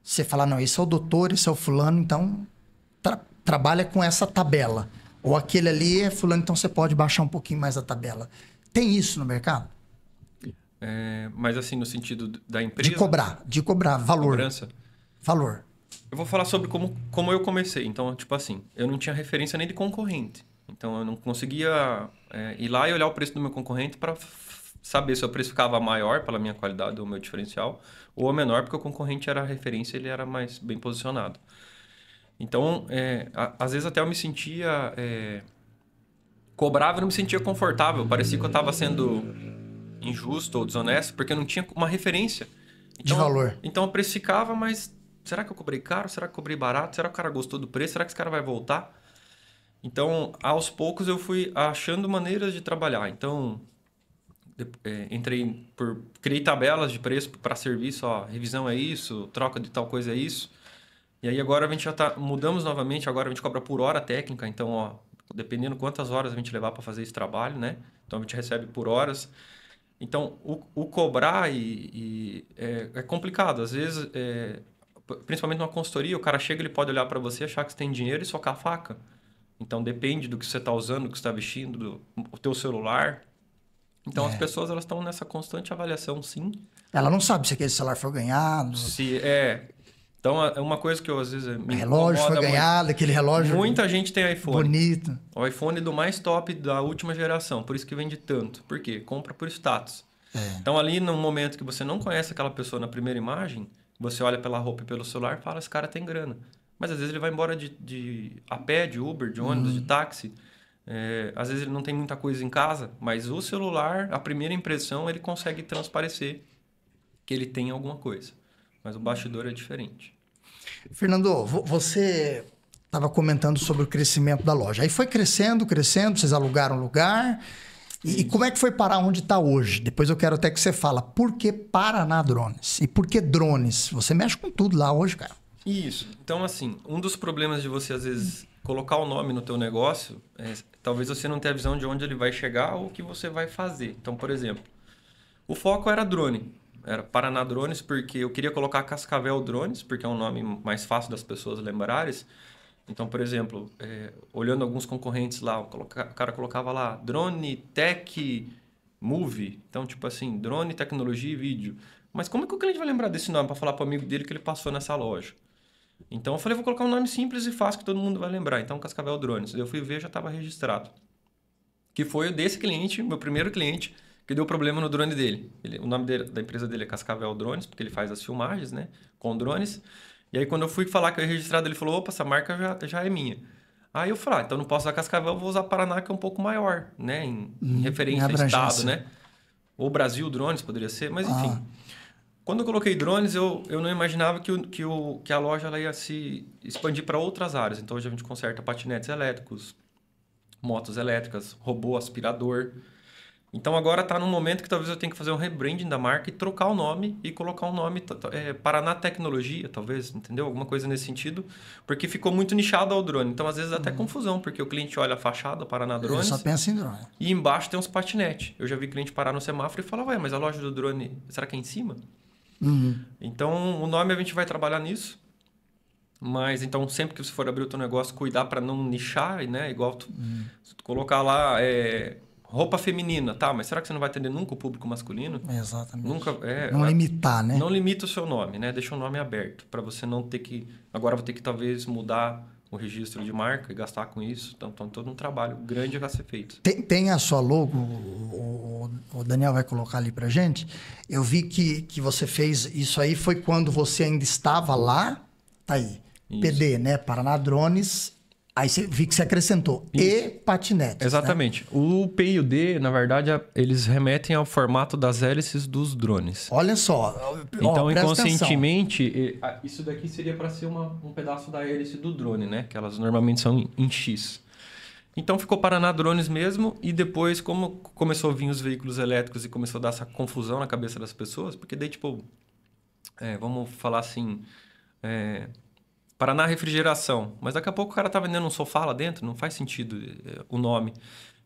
você falar, não, esse é o doutor, esse é o fulano, então trabalha com essa tabela. Ou aquele ali é fulano, então você pode baixar um pouquinho mais a tabela. Tem isso no mercado? Mas assim, no sentido da empresa... De cobrar valor. Cobrança. Valor. Eu vou falar sobre como eu comecei. Então, tipo assim, eu não tinha referência nem de concorrente. Então, eu não conseguia ir lá e olhar o preço do meu concorrente para saber se o preço ficava maior pela minha qualidade ou meu diferencial, ou menor, porque o concorrente era a referência, ele era mais bem posicionado. Então, às vezes até eu me sentia... cobrava e não me sentia confortável. Parecia que eu estava sendo injusto ou desonesto, porque eu não tinha uma referência. Então, de valor. Então, eu precificava, mas será que eu cobrei caro? Será que eu cobrei barato? Será que o cara gostou do preço? Será que esse cara vai voltar? Então, aos poucos, eu fui achando maneiras de trabalhar. Então, criei tabelas de preço para serviço. Ó, revisão é isso, troca de tal coisa é isso. E aí, agora a gente já mudamos novamente. Agora a gente cobra por hora técnica. Então, ó, dependendo quantas horas a gente levar para fazer esse trabalho, né? Então, a gente recebe por horas. Então, o cobrar é complicado. Às vezes, principalmente numa consultoria, o cara chega, ele pode olhar para você, achar que você tem dinheiro e socar a faca. Então, depende do que você está usando, do que você está vestindo, o teu celular. Então, as pessoas elas estão nessa constante avaliação, sim. Ela não sabe se aquele celular foi ganhado. Então, é uma coisa que eu, às vezes, me relógio foi ganhado, muito. Aquele relógio... Muita gente tem iPhone. Bonito. O iPhone do mais top da última geração. Por isso que vende tanto. Por quê? Compra por status. Então, ali, no momento que você não conhece aquela pessoa na primeira imagem, você olha pela roupa e pelo celular e fala, esse cara tem grana. Mas, às vezes, ele vai embora a pé, de Uber, de ônibus, de táxi. Às vezes, ele não tem muita coisa em casa, mas o celular, a primeira impressão, ele consegue transparecer que ele tem alguma coisa. Mas o bastidor é diferente. Fernando, você estava comentando sobre o crescimento da loja. Aí foi crescendo, vocês alugaram lugar. E como é que foi parar onde está hoje? Depois eu quero até que você fala por que Paraná Drones? E por que drones? Você mexe com tudo lá hoje, cara. Isso. Então, assim, um dos problemas de você, às vezes, colocar o nome no teu negócio, talvez você não tenha a visão de onde ele vai chegar ou o que você vai fazer. Então, por exemplo, o foco era drone. Era Paraná Drones, porque eu queria colocar Cascavel Drones, porque é um nome mais fácil das pessoas lembrarem. Então, por exemplo, olhando alguns concorrentes lá, o cara colocava lá Drone Tech Movie. Então, tipo assim, drone, tecnologia e vídeo. Mas como é que o cliente vai lembrar desse nome para falar para o amigo dele que ele passou nessa loja? Então eu falei, vou colocar um nome simples e fácil que todo mundo vai lembrar. Então, Cascavel Drones. Eu fui ver, já estava registrado. Que foi o desse cliente, meu primeiro cliente, que deu problema no drone dele. O nome da empresa dele é Cascavel Drones, porque ele faz as filmagens, né? Com drones. E aí, quando eu fui falar que eu ia registrado, ele falou, opa, essa marca já é minha. Aí eu falei, então não posso usar Cascavel, vou usar Paraná, que é um pouco maior, né? Em referência ao estado, né? Ou Brasil Drones poderia ser, mas enfim. Quando eu coloquei drones, eu não imaginava que a loja ela ia se expandir para outras áreas. Então, hoje a gente conserta patinetes elétricos, motos elétricas, robô aspirador. Então, agora está num momento que talvez eu tenha que fazer um rebranding da marca e trocar o nome e colocar um nome Paraná Tecnologia, talvez, entendeu? Alguma coisa nesse sentido, porque ficou muito nichado ao drone. Então, às vezes, até confusão, porque o cliente olha a fachada, Paraná Drones... Eu só penso em drone. E embaixo tem uns patinetes. Eu já vi cliente parar no semáforo e falar, ué, mas a loja do drone, será que é em cima? Então, o nome a gente vai trabalhar nisso. Mas, então, sempre que você for abrir o teu negócio, cuidar para não nichar, né? Igual se tu colocar lá roupa feminina, tá? Mas será que você não vai atender nunca o público masculino? Exatamente. Nunca, não limitar, né? Não limita o seu nome, né? Deixa o nome aberto, para você não ter que... Agora vou ter que, talvez, mudar o registro de marca e gastar com isso. Então, todo um trabalho grande a ser feito. Tem a sua logo, o Daniel vai colocar ali pra gente. Eu vi que você fez isso aí, foi quando você ainda estava lá, tá aí, isso. PD, né? Paraná Drones, aí você vi que você acrescentou, isso. E patinetes. Exatamente. Né? O P e o D, na verdade, eles remetem ao formato das hélices dos drones. Olha só. Então, inconscientemente, isso daqui seria para ser um pedaço da hélice do drone, né? Que elas normalmente são em X. Então, ficou Paraná Drones mesmo. E depois, como começou a vir os veículos elétricos e começou a dar essa confusão na cabeça das pessoas, porque daí, tipo, vamos falar assim... Paraná Refrigeração. Mas daqui a pouco o cara tá vendendo um sofá lá dentro, não faz sentido o nome.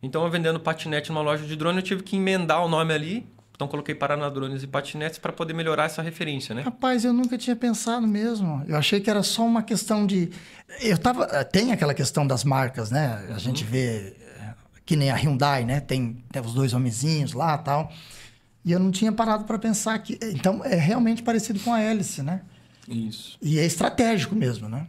Então, eu vendendo patinete numa loja de drone, eu tive que emendar o nome ali. Então, coloquei Paraná Drones e patinetes para poder melhorar essa referência, né? Rapaz, eu nunca tinha pensado mesmo. Eu achei que era só uma questão de... Tem aquela questão das marcas, né? A gente vê que nem a Hyundai, né? Tem os dois homenzinhos lá e tal. E eu não tinha parado para pensar que... Então, é realmente parecido com a hélice, né? Isso. E é estratégico mesmo, né?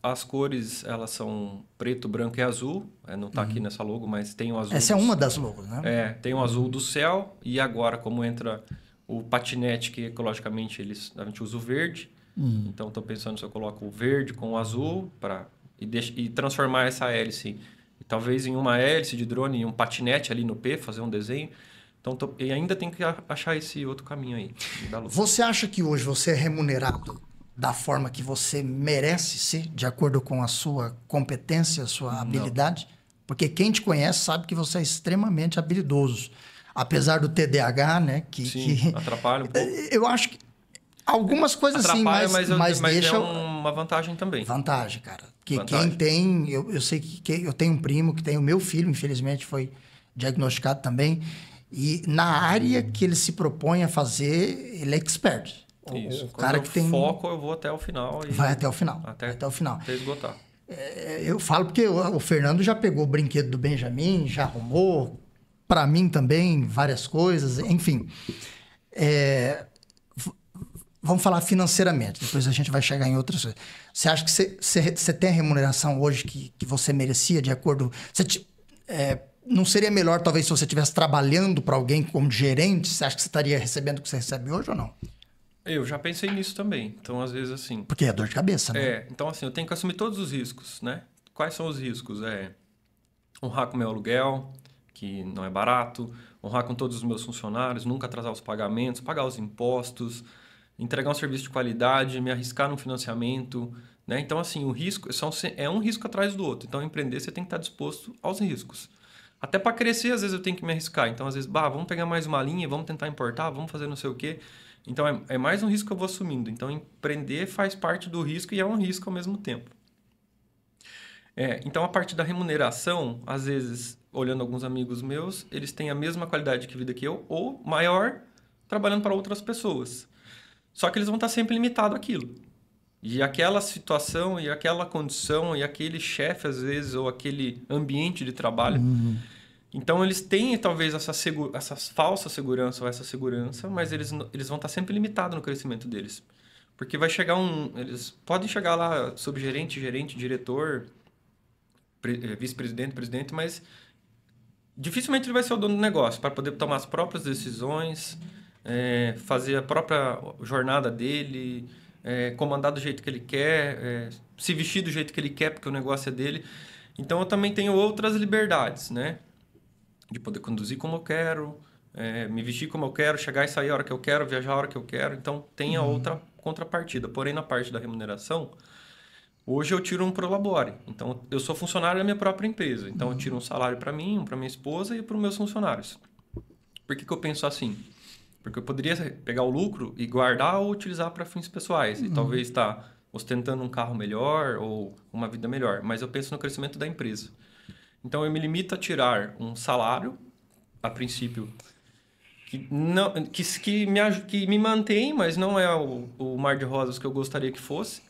As cores, elas são preto, branco e azul. Não está aqui nessa logo, mas tem o azul... Essa é uma das logos, né? Tem o azul do céu. E agora, como entra o patinete, que ecologicamente a gente usa o verde. Então, estou pensando se eu coloco o verde com o azul e transformar essa hélice, talvez em uma hélice de drone e um patinete ali no P, fazer um desenho. Então, e ainda tem que achar esse outro caminho aí. Você acha que hoje você é remunerado da forma que você merece ser, de acordo com a sua competência, a sua habilidade? Porque quem te conhece sabe que você é extremamente habilidoso. Apesar do TDAH, né? Sim, atrapalha um pouco. Eu acho que algumas coisas atrapalha, sim, mas deixa... é uma vantagem também. Vantagem, cara. Porque quem tem... Eu sei que eu tenho um primo que tem... O meu filho, infelizmente, foi diagnosticado também. E na área que ele se propõe a fazer, ele é expert. Isso. O cara que tem foco, eu vou até o final. Vai até o final. Até o final. Até esgotar. Eu falo porque o Fernando já pegou o brinquedo do Benjamin, já arrumou. Para mim também, várias coisas. Enfim. Vamos falar financeiramente. Depois a gente vai chegar em outras coisas. Você acha que você tem a remuneração hoje que você merecia de acordo... Não seria melhor, talvez, se você estivesse trabalhando para alguém como gerente? Você acha que você estaria recebendo o que você recebe hoje ou não? Eu já pensei nisso também. Então, às vezes, assim... Porque é dor de cabeça, né? Então, assim, eu tenho que assumir todos os riscos, né? Quais são os riscos? Honrar com o meu aluguel, que não é barato. Honrar com todos os meus funcionários, nunca atrasar os pagamentos, pagar os impostos, entregar um serviço de qualidade, me arriscar num financiamento, né? Então, assim, o risco é um risco atrás do outro. Então, empreender, você tem que estar disposto aos riscos. Até para crescer, às vezes eu tenho que me arriscar. Então, às vezes, vamos pegar mais uma linha, vamos tentar importar, vamos fazer não sei o quê. Então, é mais um risco que eu vou assumindo. Então, empreender faz parte do risco e é um risco ao mesmo tempo. Então, a parte da remuneração, às vezes, olhando alguns amigos meus, eles têm a mesma qualidade de vida que eu ou maior trabalhando para outras pessoas. Só que eles vão estar sempre limitados àquilo. E aquela situação, e aquela condição, e aquele chefe, às vezes, ou aquele ambiente de trabalho. Então, eles têm, talvez, essa falsa segurança ou essa segurança, mas eles vão estar sempre limitados no crescimento deles. Porque vai chegar eles podem chegar lá, subgerente, gerente, diretor, vice-presidente, presidente, mas dificilmente ele vai ser o dono do negócio para poder tomar as próprias decisões, fazer a própria jornada dele, comandar do jeito que ele quer, se vestir do jeito que ele quer, porque o negócio é dele. Então, eu também tenho outras liberdades, né? De poder conduzir como eu quero, me vestir como eu quero, chegar e sair a hora que eu quero, viajar a hora que eu quero. Então, tem a outra contrapartida. Porém, na parte da remuneração, hoje eu tiro um prolabore. Então, eu sou funcionário da minha própria empresa. Então, eu tiro um salário para mim, um para minha esposa e para os meus funcionários. Por que eu penso assim? Porque eu poderia pegar o lucro e guardar ou utilizar para fins pessoais. E talvez estar ostentando um carro melhor ou uma vida melhor. Mas eu penso no crescimento da empresa. Então, eu me limito a tirar um salário, a princípio, que me mantém, mas não é o mar de rosas que eu gostaria que fosse,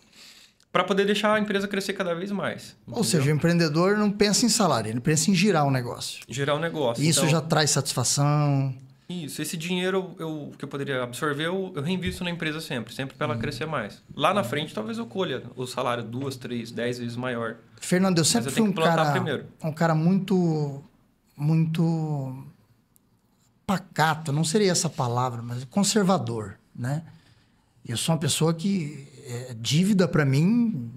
para poder deixar a empresa crescer cada vez mais. Entendeu? Ou seja, o empreendedor não pensa em salário, ele pensa em girar o negócio. Girar o negócio. Isso já traz satisfação. Isso, esse dinheiro que eu poderia absorver, eu reinvisto na empresa sempre para ela crescer mais. Lá na frente, talvez eu colha o salário 2, 3, 10 vezes maior. Fernando, eu sempre fui um cara muito pacato, não seria essa palavra, mas conservador, né? Eu sou uma pessoa que dívida para mim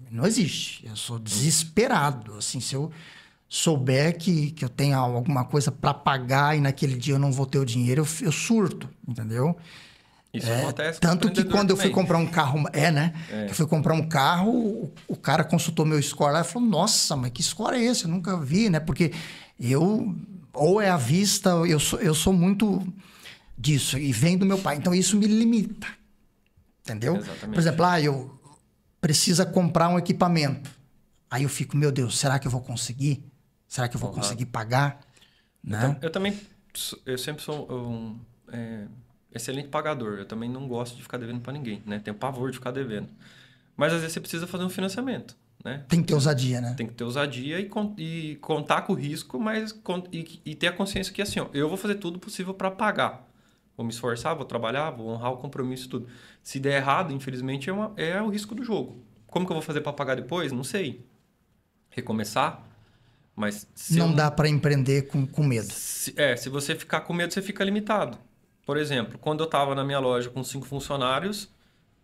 não existe. Eu sou desesperado, assim, se eu souber que eu tenho alguma coisa para pagar e naquele dia eu não vou ter o dinheiro, eu surto, entendeu? Isso acontece. Tanto que quando eu fui comprar um carro... Eu fui comprar um carro, o cara consultou meu score lá e falou, nossa, mas que score é esse? Eu nunca vi, né? Porque ou é à vista, eu sou muito disso, e vem do meu pai. Então, isso me limita, entendeu? Exatamente. Por exemplo, eu preciso comprar um equipamento. Aí eu fico, meu Deus, será que eu vou conseguir? Será que eu vou conseguir pagar? Né? Eu sempre sou um excelente pagador. Eu também não gosto de ficar devendo para ninguém, né? Tenho pavor de ficar devendo. Mas às vezes você precisa fazer um financiamento, né? Tem que ter ousadia, né? Tem que ter ousadia e contar com o risco, mas e ter a consciência que assim, eu vou fazer tudo possível para pagar. Vou me esforçar, vou trabalhar, vou honrar o compromisso e tudo. Se der errado, infelizmente, é o risco do jogo. Como que eu vou fazer para pagar depois? Não sei. Recomeçar? Mas não dá para empreender com medo. Se você ficar com medo, você fica limitado. Por exemplo, quando eu estava na minha loja com 5 funcionários,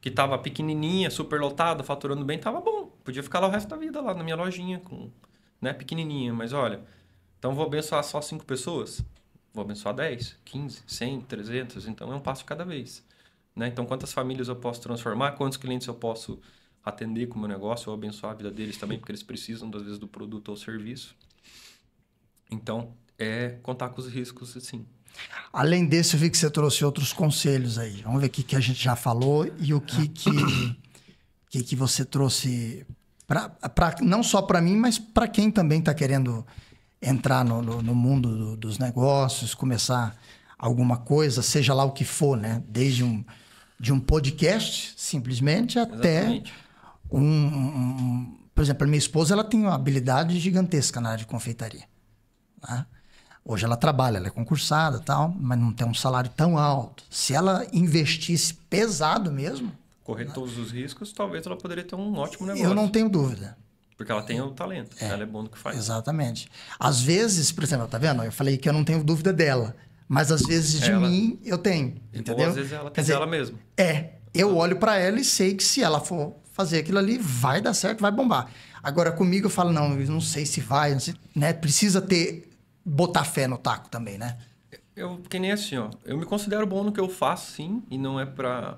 que estava pequenininha, super lotada, faturando bem, estava bom. Podia ficar lá o resto da vida, lá na minha lojinha, pequenininha. Mas olha, então vou abençoar só 5 pessoas? Vou abençoar 10, 15, 100, 300. Então é um passo de cada vez. Né? Então quantas famílias eu posso transformar? Quantos clientes eu posso atender com o meu negócio ou abençoar a vida deles também, porque eles precisam, às vezes, do produto ou serviço. Então, contar com os riscos, assim. Além desse, eu vi que você trouxe outros conselhos aí. Vamos ver o que a gente já falou e o que você trouxe não só para mim, mas para quem também está querendo entrar no mundo dos negócios, começar alguma coisa, seja lá o que for, né? Desde de um podcast, simplesmente, até por exemplo, a minha esposa, ela tem uma habilidade gigantesca na área de confeitaria. Né? Hoje ela trabalha, ela é concursada e tal, mas não tem um salário tão alto. Se ela investisse pesado mesmo... Correr todos os riscos, talvez ela poderia ter um ótimo negócio. Eu não tenho dúvida. Porque ela tem o talento, ela é boa no que faz. Exatamente. Às vezes, por exemplo, tá vendo? Eu falei que eu não tenho dúvida dela, mas às vezes de mim eu tenho, entendeu? Às vezes ela tem dela mesmo. Eu olho para ela e sei que se ela for fazer aquilo ali, vai dar certo, vai bombar. Agora, comigo eu falo, não, eu não sei se vai, não sei, né? Precisa botar fé no taco também, né? Que nem assim, eu me considero bom no que eu faço, sim, e não é para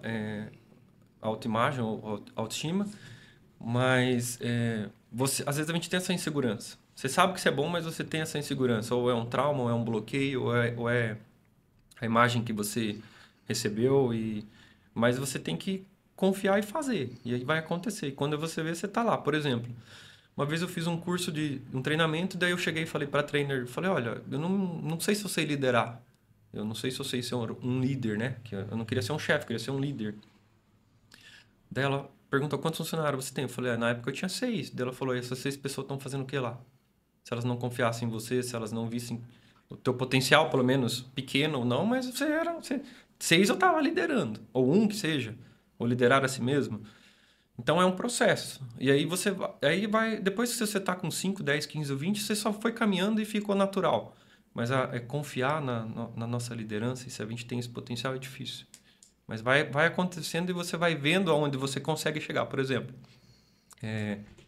autoimagem ou autoestima, mas às vezes a gente tem essa insegurança. Você sabe que você é bom, mas você tem essa insegurança, ou é um trauma, ou é um bloqueio, ou é a imagem que você recebeu, mas você tem que confiar e fazer, e aí vai acontecer. E quando você vê, você está lá. Por exemplo, uma vez eu fiz um curso de um treinamento, daí eu cheguei e falei para a trainer, olha, eu não sei se eu sei liderar. Eu não sei se eu sei ser um líder, né? Que eu não queria ser um chefe, eu queria ser um líder. Daí ela perguntou, quantos funcionários você tem? Eu falei, na época eu tinha 6. Daí ela falou, essas 6 pessoas estão fazendo o que lá? Se elas não confiassem em você, se elas não vissem o teu potencial, pelo menos, pequeno ou não, mas você era... 6 eu estava liderando, ou um que seja, ou liderar a si mesmo. Então é um processo. E aí depois que você está com 5, 10, 15 ou 20, você só foi caminhando e ficou natural. Mas confiar na nossa liderança, e se a gente tem esse potencial, é difícil. Mas vai acontecendo e você vai vendo aonde você consegue chegar. Por exemplo,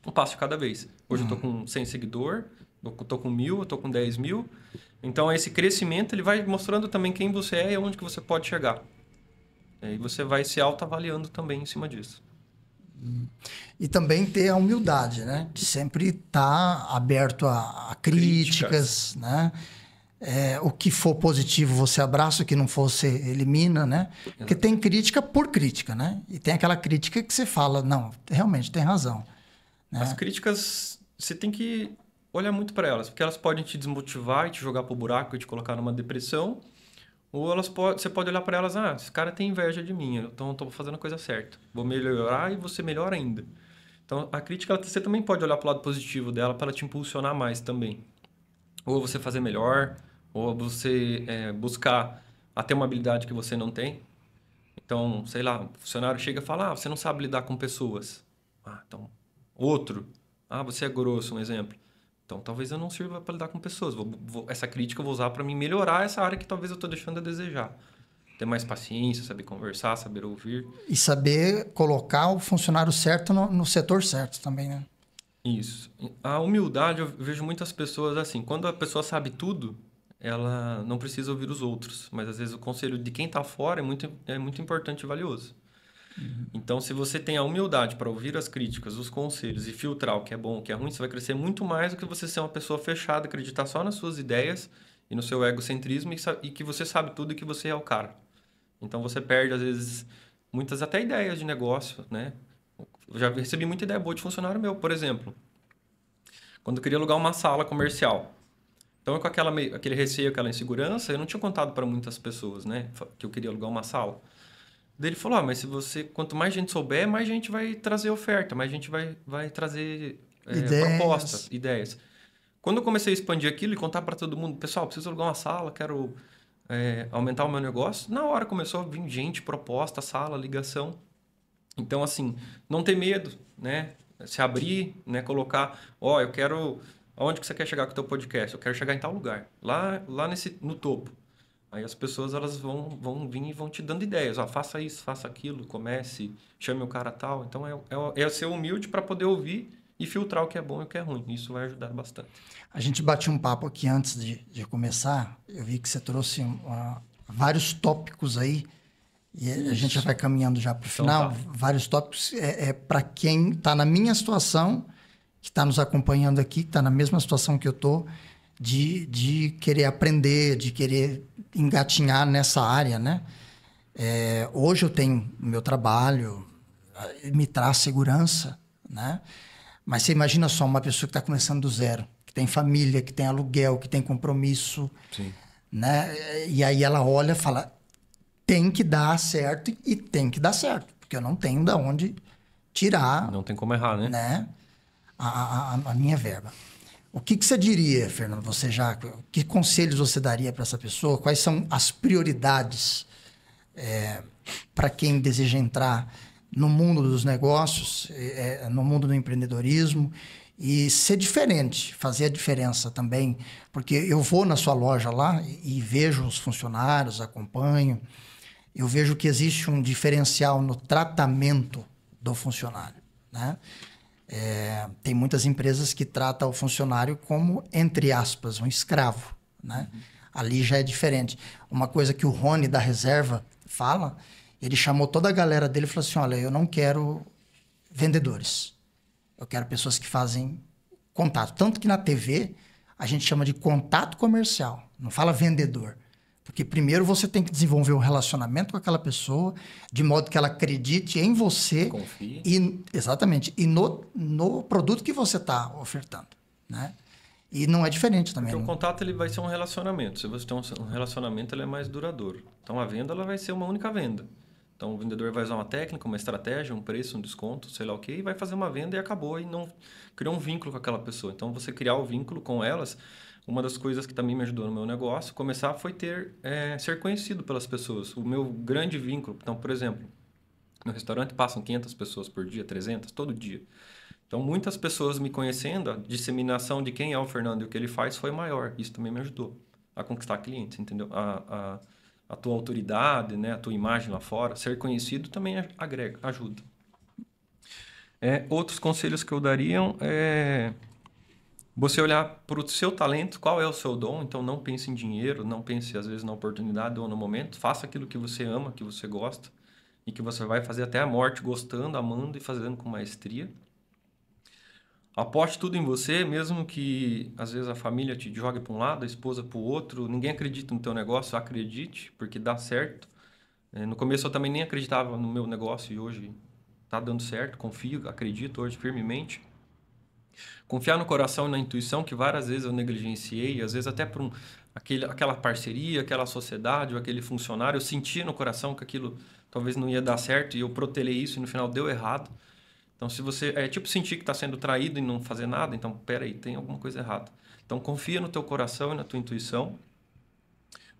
um passo de cada vez. Hoje eu estou com 100 seguidores, eu estou com 1.000, eu estou com 10 mil. Então, esse crescimento ele vai mostrando também quem você é e aonde que você pode chegar. E aí você vai se autoavaliando também em cima disso. E também ter a humildade, né? De sempre estar aberto a críticas, né? O que for positivo você abraça, o que não for você elimina, né? Porque tem crítica por crítica, né? E tem aquela crítica que você fala, não, realmente tem razão. Né? As críticas, você tem que olhar muito para elas, porque elas podem te desmotivar e te jogar pro buraco e te colocar numa depressão, ou você pode olhar para elas, esse cara tem inveja de mim, então eu estou fazendo a coisa certa. Vou melhorar e você melhor ainda. Então, a crítica, você também pode olhar para o lado positivo dela para ela te impulsionar mais também. Ou você fazer melhor, ou você buscar até uma habilidade que você não tem. Então, sei lá, o funcionário chega e fala, você não sabe lidar com pessoas. Então, outro, você é grosso, um exemplo. Então, talvez eu não sirva para lidar com pessoas. Essa crítica eu vou usar para me melhorar essa área que talvez eu estou deixando a desejar. Ter mais paciência, saber conversar, saber ouvir. E saber colocar o funcionário certo no setor certo também, né? Isso. A humildade, eu vejo muitas pessoas assim. Quando a pessoa sabe tudo, ela não precisa ouvir os outros. Mas, às vezes, o conselho de quem está fora é muito importante e valioso. Então, se você tem a humildade para ouvir as críticas, os conselhos e filtrar o que é bom, o que é ruim, você vai crescer muito mais do que você ser uma pessoa fechada, acreditar só nas suas ideias e no seu egocentrismo e que você sabe tudo e que você é o cara. Então, você perde, às vezes, muitas até ideias de negócio, né? Eu já recebi muita ideia boa de funcionário meu, por exemplo. Quando eu queria alugar uma sala comercial. Então, eu com aquele receio, aquela insegurança, eu não tinha contado para muitas pessoas, né? Que eu queria alugar uma sala. Daí ele falou, mas quanto mais gente souber, mais gente vai trazer oferta, mais gente vai trazer propostas, ideias. Quando eu comecei a expandir aquilo e contar para todo mundo, pessoal, preciso alugar uma sala, quero aumentar o meu negócio, na hora começou a vir gente, proposta, sala, ligação. Então, assim, não ter medo, né? Se abrir, né? Colocar, eu quero... Aonde que você quer chegar com o teu podcast? Eu quero chegar em tal lugar, lá no topo. Aí as pessoas elas vão vir e vão te dando ideias. Faça isso, faça aquilo, comece, chame o cara tal. Então, é ser humilde para poder ouvir e filtrar o que é bom e o que é ruim. Isso vai ajudar bastante. A gente bateu um papo aqui antes de começar. Eu vi que você trouxe vários tópicos aí. E a gente já vai caminhando já para o final. Então, vários tópicos para quem está na minha situação, que está nos acompanhando aqui, que está na mesma situação que eu estou, de querer aprender, de querer engatinhar nessa área, né? Hoje eu tenho o meu trabalho, me traz segurança, né? Mas você imagina só uma pessoa que está começando do zero, que tem família, que tem aluguel, que tem compromisso, sim, né? E aí ela olha e fala, tem que dar certo e tem que dar certo, porque eu não tenho de onde tirar. Não tem como errar, né? A minha verba. O que você diria, Fernando? Que conselhos você daria para essa pessoa? Quais são as prioridades para quem deseja entrar no mundo dos negócios, no mundo do empreendedorismo e ser diferente, fazer a diferença também? Porque eu vou na sua loja lá e vejo os funcionários, acompanho, eu vejo que existe um diferencial no tratamento do funcionário, né? Tem muitas empresas que tratam o funcionário como, entre aspas, um escravo, né? Ali já é diferente. Uma coisa que o Rony da Reserva fala, ele chamou toda a galera dele e falou assim, olha, eu não quero vendedores, eu quero pessoas que fazem contato. Tanto que na TV a gente chama de contato comercial, não fala vendedor. Porque primeiro você tem que desenvolver um relacionamento com aquela pessoa, de modo que ela acredite em você. Confie. Exatamente. E no produto que você está ofertando, né? E não é diferente também. Porque o contato ele vai ser um relacionamento. Se você tem um relacionamento, ele é mais duradouro. Então, a venda ela vai ser uma única venda. Então, o vendedor vai usar uma técnica, uma estratégia, um preço, um desconto, sei lá o quê, e vai fazer uma venda e acabou, e não criou um vínculo com aquela pessoa. Então, você criar o vínculo com elas, uma das coisas que também me ajudou no meu negócio, começar foi ser conhecido pelas pessoas. O meu grande vínculo, então, por exemplo, no restaurante passam 500 pessoas por dia, 300, todo dia. Então, muitas pessoas me conhecendo, a disseminação de quem é o Fernando e o que ele faz foi maior. Isso também me ajudou a conquistar clientes, entendeu? A tua autoridade, né? A tua imagem lá fora, ser conhecido também agrega, ajuda. Outros conselhos que eu daria é você olhar para o seu talento, qual é o seu dom. Então, não pense em dinheiro, não pense, às vezes, na oportunidade ou no momento. Faça aquilo que você ama, que você gosta e que você vai fazer até a morte, gostando, amando e fazendo com maestria. Aposte tudo em você, mesmo que às vezes a família te jogue para um lado, a esposa para o outro. Ninguém acredita no teu negócio, acredite, porque dá certo. No começo eu também nem acreditava no meu negócio e hoje está dando certo. Confio, acredito hoje firmemente. Confiar no coração e na intuição, que várias vezes eu negligenciei, às vezes até por aquela parceria, aquela sociedade ou aquele funcionário. Eu sentia no coração que aquilo talvez não ia dar certo e eu protelei isso e no final deu errado. Então, se você... sentir que está sendo traído e não fazer nada, então, peraí, tem alguma coisa errada. Então, confia no teu coração e na tua intuição.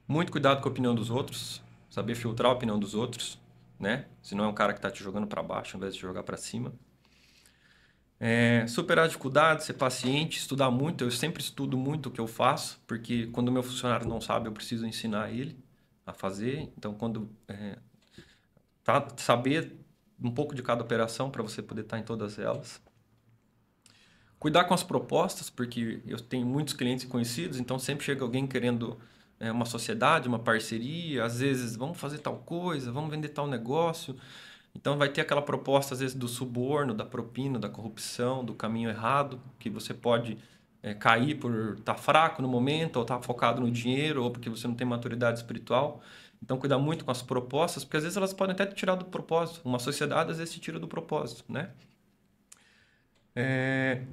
Muito cuidado com a opinião dos outros. Saber filtrar a opinião dos outros, né? Se não é um cara que está te jogando para baixo, ao invés de te jogar para cima. Superar dificuldades, ser paciente, estudar muito. Eu sempre estudo muito o que eu faço, porque quando o meu funcionário não sabe, eu preciso ensinar ele a fazer. Então, saber um pouco de cada operação para você poder estar em todas elas. Cuidar com as propostas, porque eu tenho muitos clientes conhecidos, então sempre chega alguém querendo uma sociedade, uma parceria, às vezes vamos fazer tal coisa, vamos vender tal negócio. Então vai ter aquela proposta às vezes do suborno, da propina, da corrupção, do caminho errado, que você pode cair por estar fraco no momento, ou estar focado no dinheiro, ou porque você não tem maturidade espiritual. Então, cuidar muito com as propostas, porque às vezes elas podem até te tirar do propósito. Uma sociedade, às vezes, te tira do propósito, né?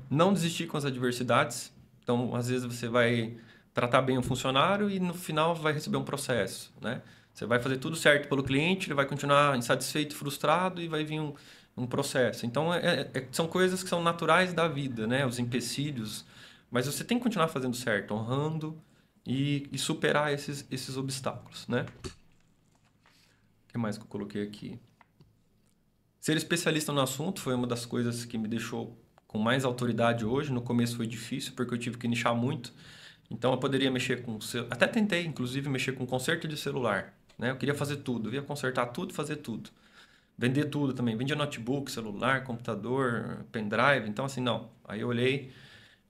Não desistir com as adversidades. Então, às vezes, você vai tratar bem um funcionário e, no final, vai receber um processo, né? Você vai fazer tudo certo pelo cliente, ele vai continuar insatisfeito, frustrado e vai vir um processo. Então, são coisas que são naturais da vida, né? Os empecilhos. Mas você tem que continuar fazendo certo, honrando e superar esses obstáculos, né? O que mais que eu coloquei aqui? Ser especialista no assunto foi uma das coisas que me deixou com mais autoridade hoje. No começo foi difícil, porque eu tive que nichar muito. Então, eu poderia mexer com... Até tentei, inclusive, mexer com conserto de celular, né? Eu queria fazer tudo. Eu ia consertar tudo, fazer tudo. Vender tudo também. Vendia notebook, celular, computador, pendrive. Então, assim, não. Aí eu olhei,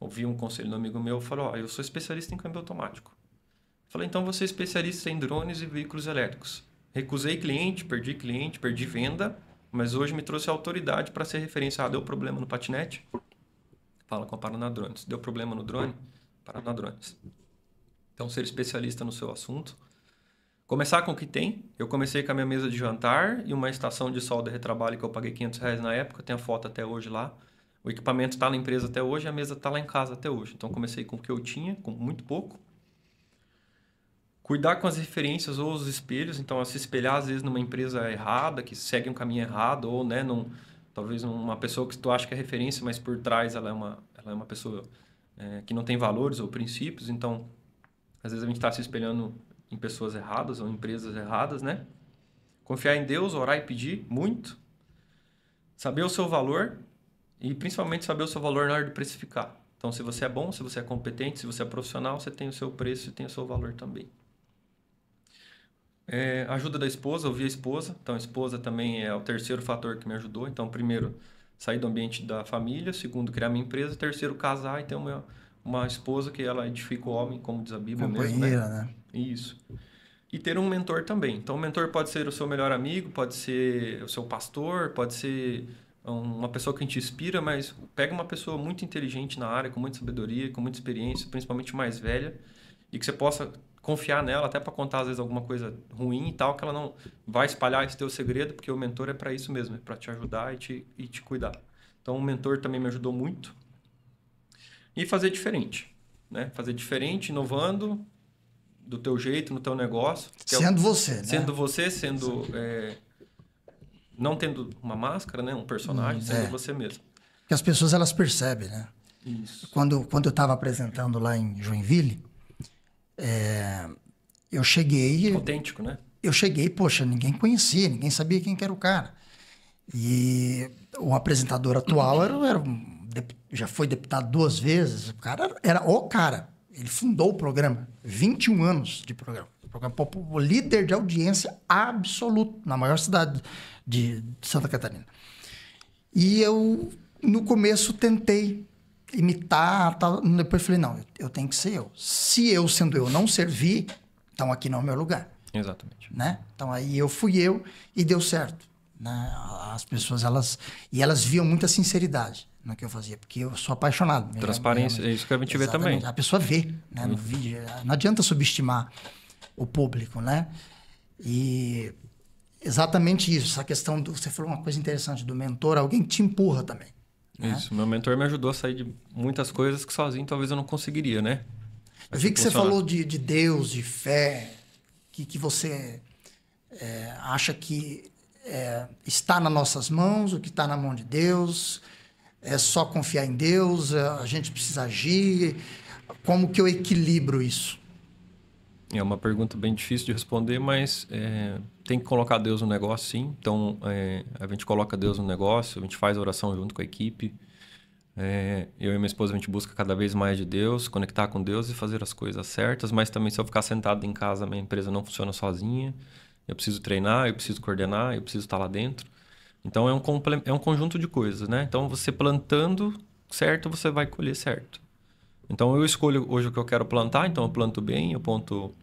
ouvi um conselho do amigo meu, falou, eu sou especialista em câmbio automático. Falei, então você é especialista em drones e veículos elétricos. Recusei cliente, perdi venda, mas hoje me trouxe autoridade para ser referência. Deu problema no patinete? Fala com a Paraná Drones. Deu problema no drone? Paraná Drones. Então, ser especialista no seu assunto. Começar com o que tem. Eu comecei com a minha mesa de jantar e uma estação de solda retrabalho que eu paguei R$500 na época. Tem a foto até hoje lá. O equipamento está na empresa até hoje e a mesa está lá em casa até hoje. Então, comecei com o que eu tinha, com muito pouco. Cuidar com as referências ou os espelhos. Então, se espelhar, às vezes, numa empresa errada, que segue um caminho errado, ou, né, talvez uma pessoa que tu acha que é referência, mas por trás ela é uma pessoa que não tem valores ou princípios. Então, às vezes a gente está se espelhando em pessoas erradas ou em empresas erradas, né? Confiar em Deus, orar e pedir muito. Saber o seu valor e, principalmente, saber o seu valor na hora de precificar. Então, se você é bom, se você é competente, se você é profissional, você tem o seu preço e tem o seu valor também. Ajuda da esposa, ouvir a esposa. Então, a esposa também é o terceiro fator que me ajudou. Então, primeiro, sair do ambiente da família. Segundo, criar minha empresa. Terceiro, casar e ter uma esposa que ela edifica o homem, como diz a Bíblia mesmo, né? Isso. E ter um mentor também. Então, o mentor pode ser o seu melhor amigo, pode ser o seu pastor, pode ser uma pessoa que te inspira, mas pega uma pessoa muito inteligente na área, com muita sabedoria, com muita experiência, principalmente mais velha, e que você possa confiar nela até para contar, às vezes, alguma coisa ruim e tal, que ela não vai espalhar esse teu segredo, porque o mentor é para isso mesmo, é para te ajudar e te cuidar. Então, o mentor também me ajudou muito. E fazer diferente. né? Fazer diferente, inovando do teu jeito, no teu negócio. Sendo você, né? Sendo você, não tendo uma máscara, né? Um personagem, sendo você mesmo. Porque as pessoas, elas percebem, né? Isso. Quando eu estava apresentando lá em Joinville, eu cheguei... Autêntico, né? Eu cheguei, poxa, ninguém conhecia, ninguém sabia quem que era o cara. E o apresentador atual já foi deputado 2 vezes. O cara era o cara. Ele fundou o programa. 21 anos de programa. O líder de audiência absoluto na maior cidade de Santa Catarina. E eu, no começo, tentei imitar, tal. Depois falei, não, eu tenho que ser eu. Se eu, sendo eu, não servir, então aqui não é o meu lugar. Exatamente. Né? Então aí fui eu e deu certo. Né? As pessoas, elas viam muita sinceridade no que eu fazia, porque eu sou apaixonado. Transparência, é isso que a gente vê também. A pessoa vê, né, no vídeo. Não adianta subestimar o público, né? E exatamente isso, essa questão você falou uma coisa interessante do mentor, alguém que te empurra também. Né? Isso, meu mentor me ajudou a sair de muitas coisas que sozinho talvez eu não conseguiria, né? Eu vi que você falou de Deus, de fé, que você acha que está nas nossas mãos, o que está na mão de Deus, é só confiar em Deus, a gente precisa agir. Como que eu equilibro isso? É uma pergunta bem difícil de responder, mas tem que colocar Deus no negócio, sim. Então, a gente coloca Deus no negócio, a gente faz oração junto com a equipe. Eu e minha esposa, a gente busca cada vez mais de Deus, conectar com Deus e fazer as coisas certas, mas também se eu ficar sentado em casa, minha empresa não funciona sozinha. Eu preciso treinar, eu preciso coordenar, eu preciso estar lá dentro. Então, é um conjunto de coisas, né? Então, você plantando certo, você vai colher certo. Então, eu escolho hoje o que eu quero plantar, então eu planto bem, eu planto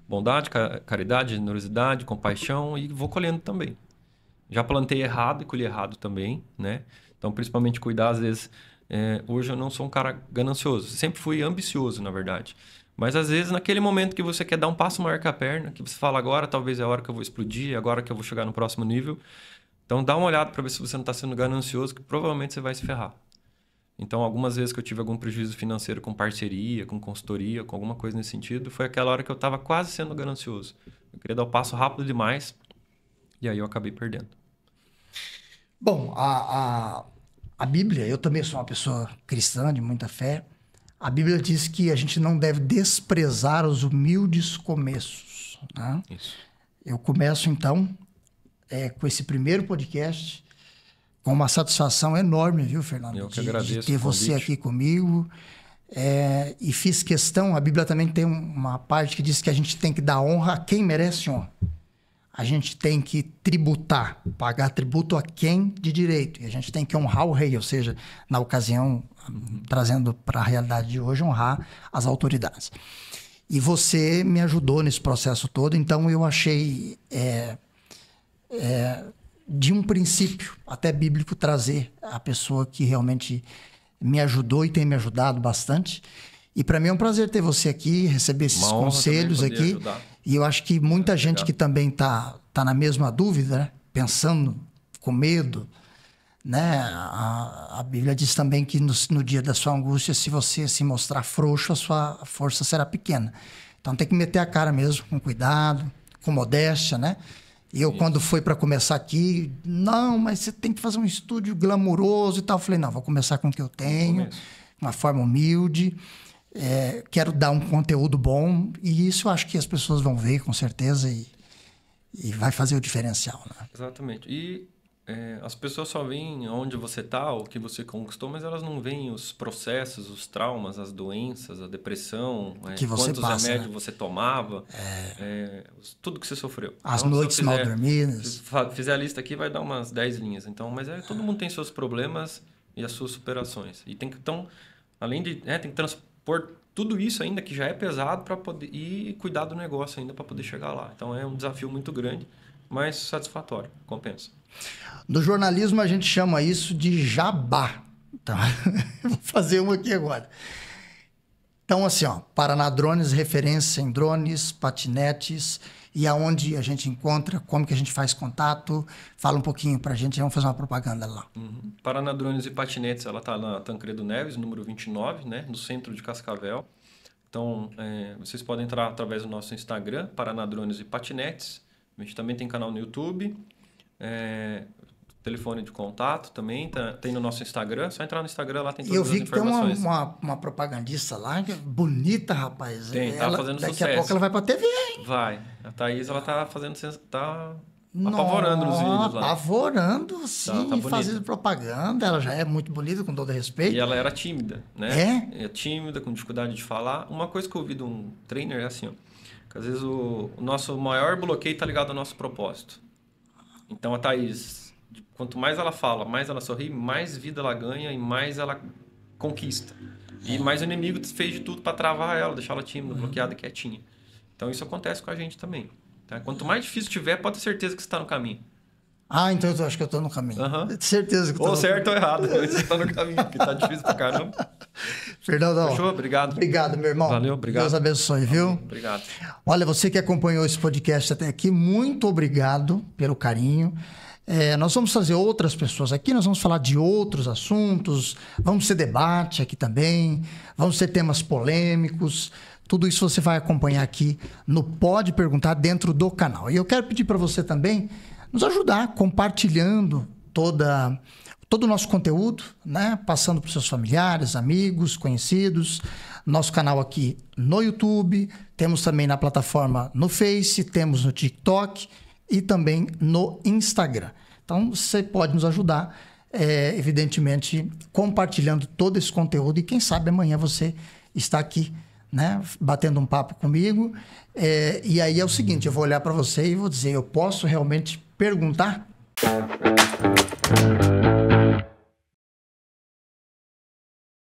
bondade, caridade, generosidade, compaixão e vou colhendo também. Já plantei errado e colhi errado também, né? Então, principalmente cuidar, às vezes... hoje eu não sou um cara ganancioso. Sempre fui ambicioso, na verdade. Mas, às vezes, naquele momento que você quer dar um passo maior que a perna, que você fala, agora talvez é a hora que eu vou explodir, agora que eu vou chegar no próximo nível. Então, dá uma olhada para ver se você não está sendo ganancioso, que provavelmente você vai se ferrar. Então, algumas vezes que eu tive algum prejuízo financeiro com parceria, com consultoria, com alguma coisa nesse sentido, foi aquela hora que eu estava quase sendo ganancioso. Eu queria dar o passo rápido demais e aí eu acabei perdendo. Bom, a Bíblia, eu também sou uma pessoa cristã de muita fé. A Bíblia diz que a gente não deve desprezar os humildes começos. Né? Isso. Eu começo, então, com esse primeiro podcast, com uma satisfação enorme, viu, Fernando? Eu que agradeço de ter você aqui comigo. E fiz questão, a Bíblia também tem uma parte que diz que a gente tem que dar honra a quem merece honra. A gente tem que tributar, pagar tributo a quem de direito. E a gente tem que honrar o rei, ou seja, na ocasião, trazendo para a realidade de hoje, honrar as autoridades. E você me ajudou nesse processo todo, então eu achei, de um princípio até bíblico, trazer a pessoa que realmente me ajudou e tem me ajudado bastante. E para mim é um prazer ter você aqui, receber esses conselhos aqui. Ajudar. E eu acho que muita gente que também tá na mesma dúvida, né? Pensando com medo, né? A Bíblia diz também que no dia da sua angústia, se você se mostrar frouxo, a sua força será pequena. Então tem que meter a cara mesmo, com cuidado, com modéstia, né? E eu, quando fui para começar aqui, não, mas você tem que fazer um estúdio glamuroso e tal. Eu falei, não, vou começar com o que eu tenho, uma forma humilde. Quero dar um conteúdo bom e isso eu acho que as pessoas vão ver com certeza e vai fazer o diferencial, né? Exatamente. E as pessoas só veem onde você está, o que você conquistou, mas elas não veem os processos, os traumas, as doenças, a depressão, quantos remédios, né? Você tomava, tudo que você sofreu. As então, noites mal dormidas. Se fizer a lista aqui, vai dar umas 10 linhas. Então, mas todo mundo tem seus problemas e as suas superações. E tem que, então, além de... tem que transpor tudo isso ainda que já é pesado para poder e cuidar do negócio ainda para poder chegar lá. Então é um desafio muito grande, mas satisfatório, compensa. No jornalismo a gente chama isso de jabá. Tá? Vou fazer uma aqui agora. Então, assim, ó, Paraná Drones, referência em drones, patinetes, e aonde a gente encontra, como que a gente faz contato. Fala um pouquinho pra gente, vamos fazer uma propaganda lá. Paraná Drones e Patinetes, ela tá na Tancredo Neves, número 29, né? No centro de Cascavel. Então, vocês podem entrar através do nosso Instagram, Paraná Drones e Patinetes. A gente também tem canal no YouTube. Telefone de contato também, tem no nosso Instagram. Só entrar no Instagram, lá tem todas as informações. Eu vi que tem uma propagandista lá, bonita, rapaz. Tem, tá fazendo sucesso. Daqui a pouco ela vai pra TV, hein? Vai. A Thaís, ela tá fazendo... Tá apavorando nos vídeos lá. Apavorando, sim, tá fazendo propaganda. Ela já é muito bonita, com todo respeito. E ela era tímida, né? É? É tímida, com dificuldade de falar. Uma coisa que eu ouvi de um trainer é assim, ó. Que às vezes o nosso maior bloqueio tá ligado ao nosso propósito. Então a Thaís... Quanto mais ela fala, mais ela sorri, mais vida ela ganha e mais ela conquista. E mais o inimigo fez de tudo para travar ela, deixar ela tímida, bloqueada, quietinha. Então isso acontece com a gente também. Tá? Quanto mais difícil tiver, pode ter certeza que você está no caminho. Ah, então eu acho que eu estou no caminho. Certeza que eu tô ou certo ou errado, você está no caminho, porque está difícil pra caramba. Fernandão. Fechou? Obrigado. Obrigado, meu irmão. Valeu, obrigado. Deus abençoe, viu? Obrigado. Olha, você que acompanhou esse podcast até aqui, muito obrigado pelo carinho. Nós vamos fazer outras pessoas aqui, nós vamos falar de outros assuntos, vamos ter debate aqui também, vamos ter temas polêmicos, tudo isso você vai acompanhar aqui no Pode Perguntar dentro do canal. E eu quero pedir para você também nos ajudar compartilhando todo o nosso conteúdo, né? Passando para os seus familiares, amigos, conhecidos. Nosso canal aqui no YouTube, temos também na plataforma no Face, temos no TikTok e também no Instagram. Então, você pode nos ajudar, evidentemente, compartilhando todo esse conteúdo. E quem sabe amanhã você está aqui, né, batendo um papo comigo. E aí é o seguinte, eu vou olhar para você e vou dizer, eu posso realmente perguntar?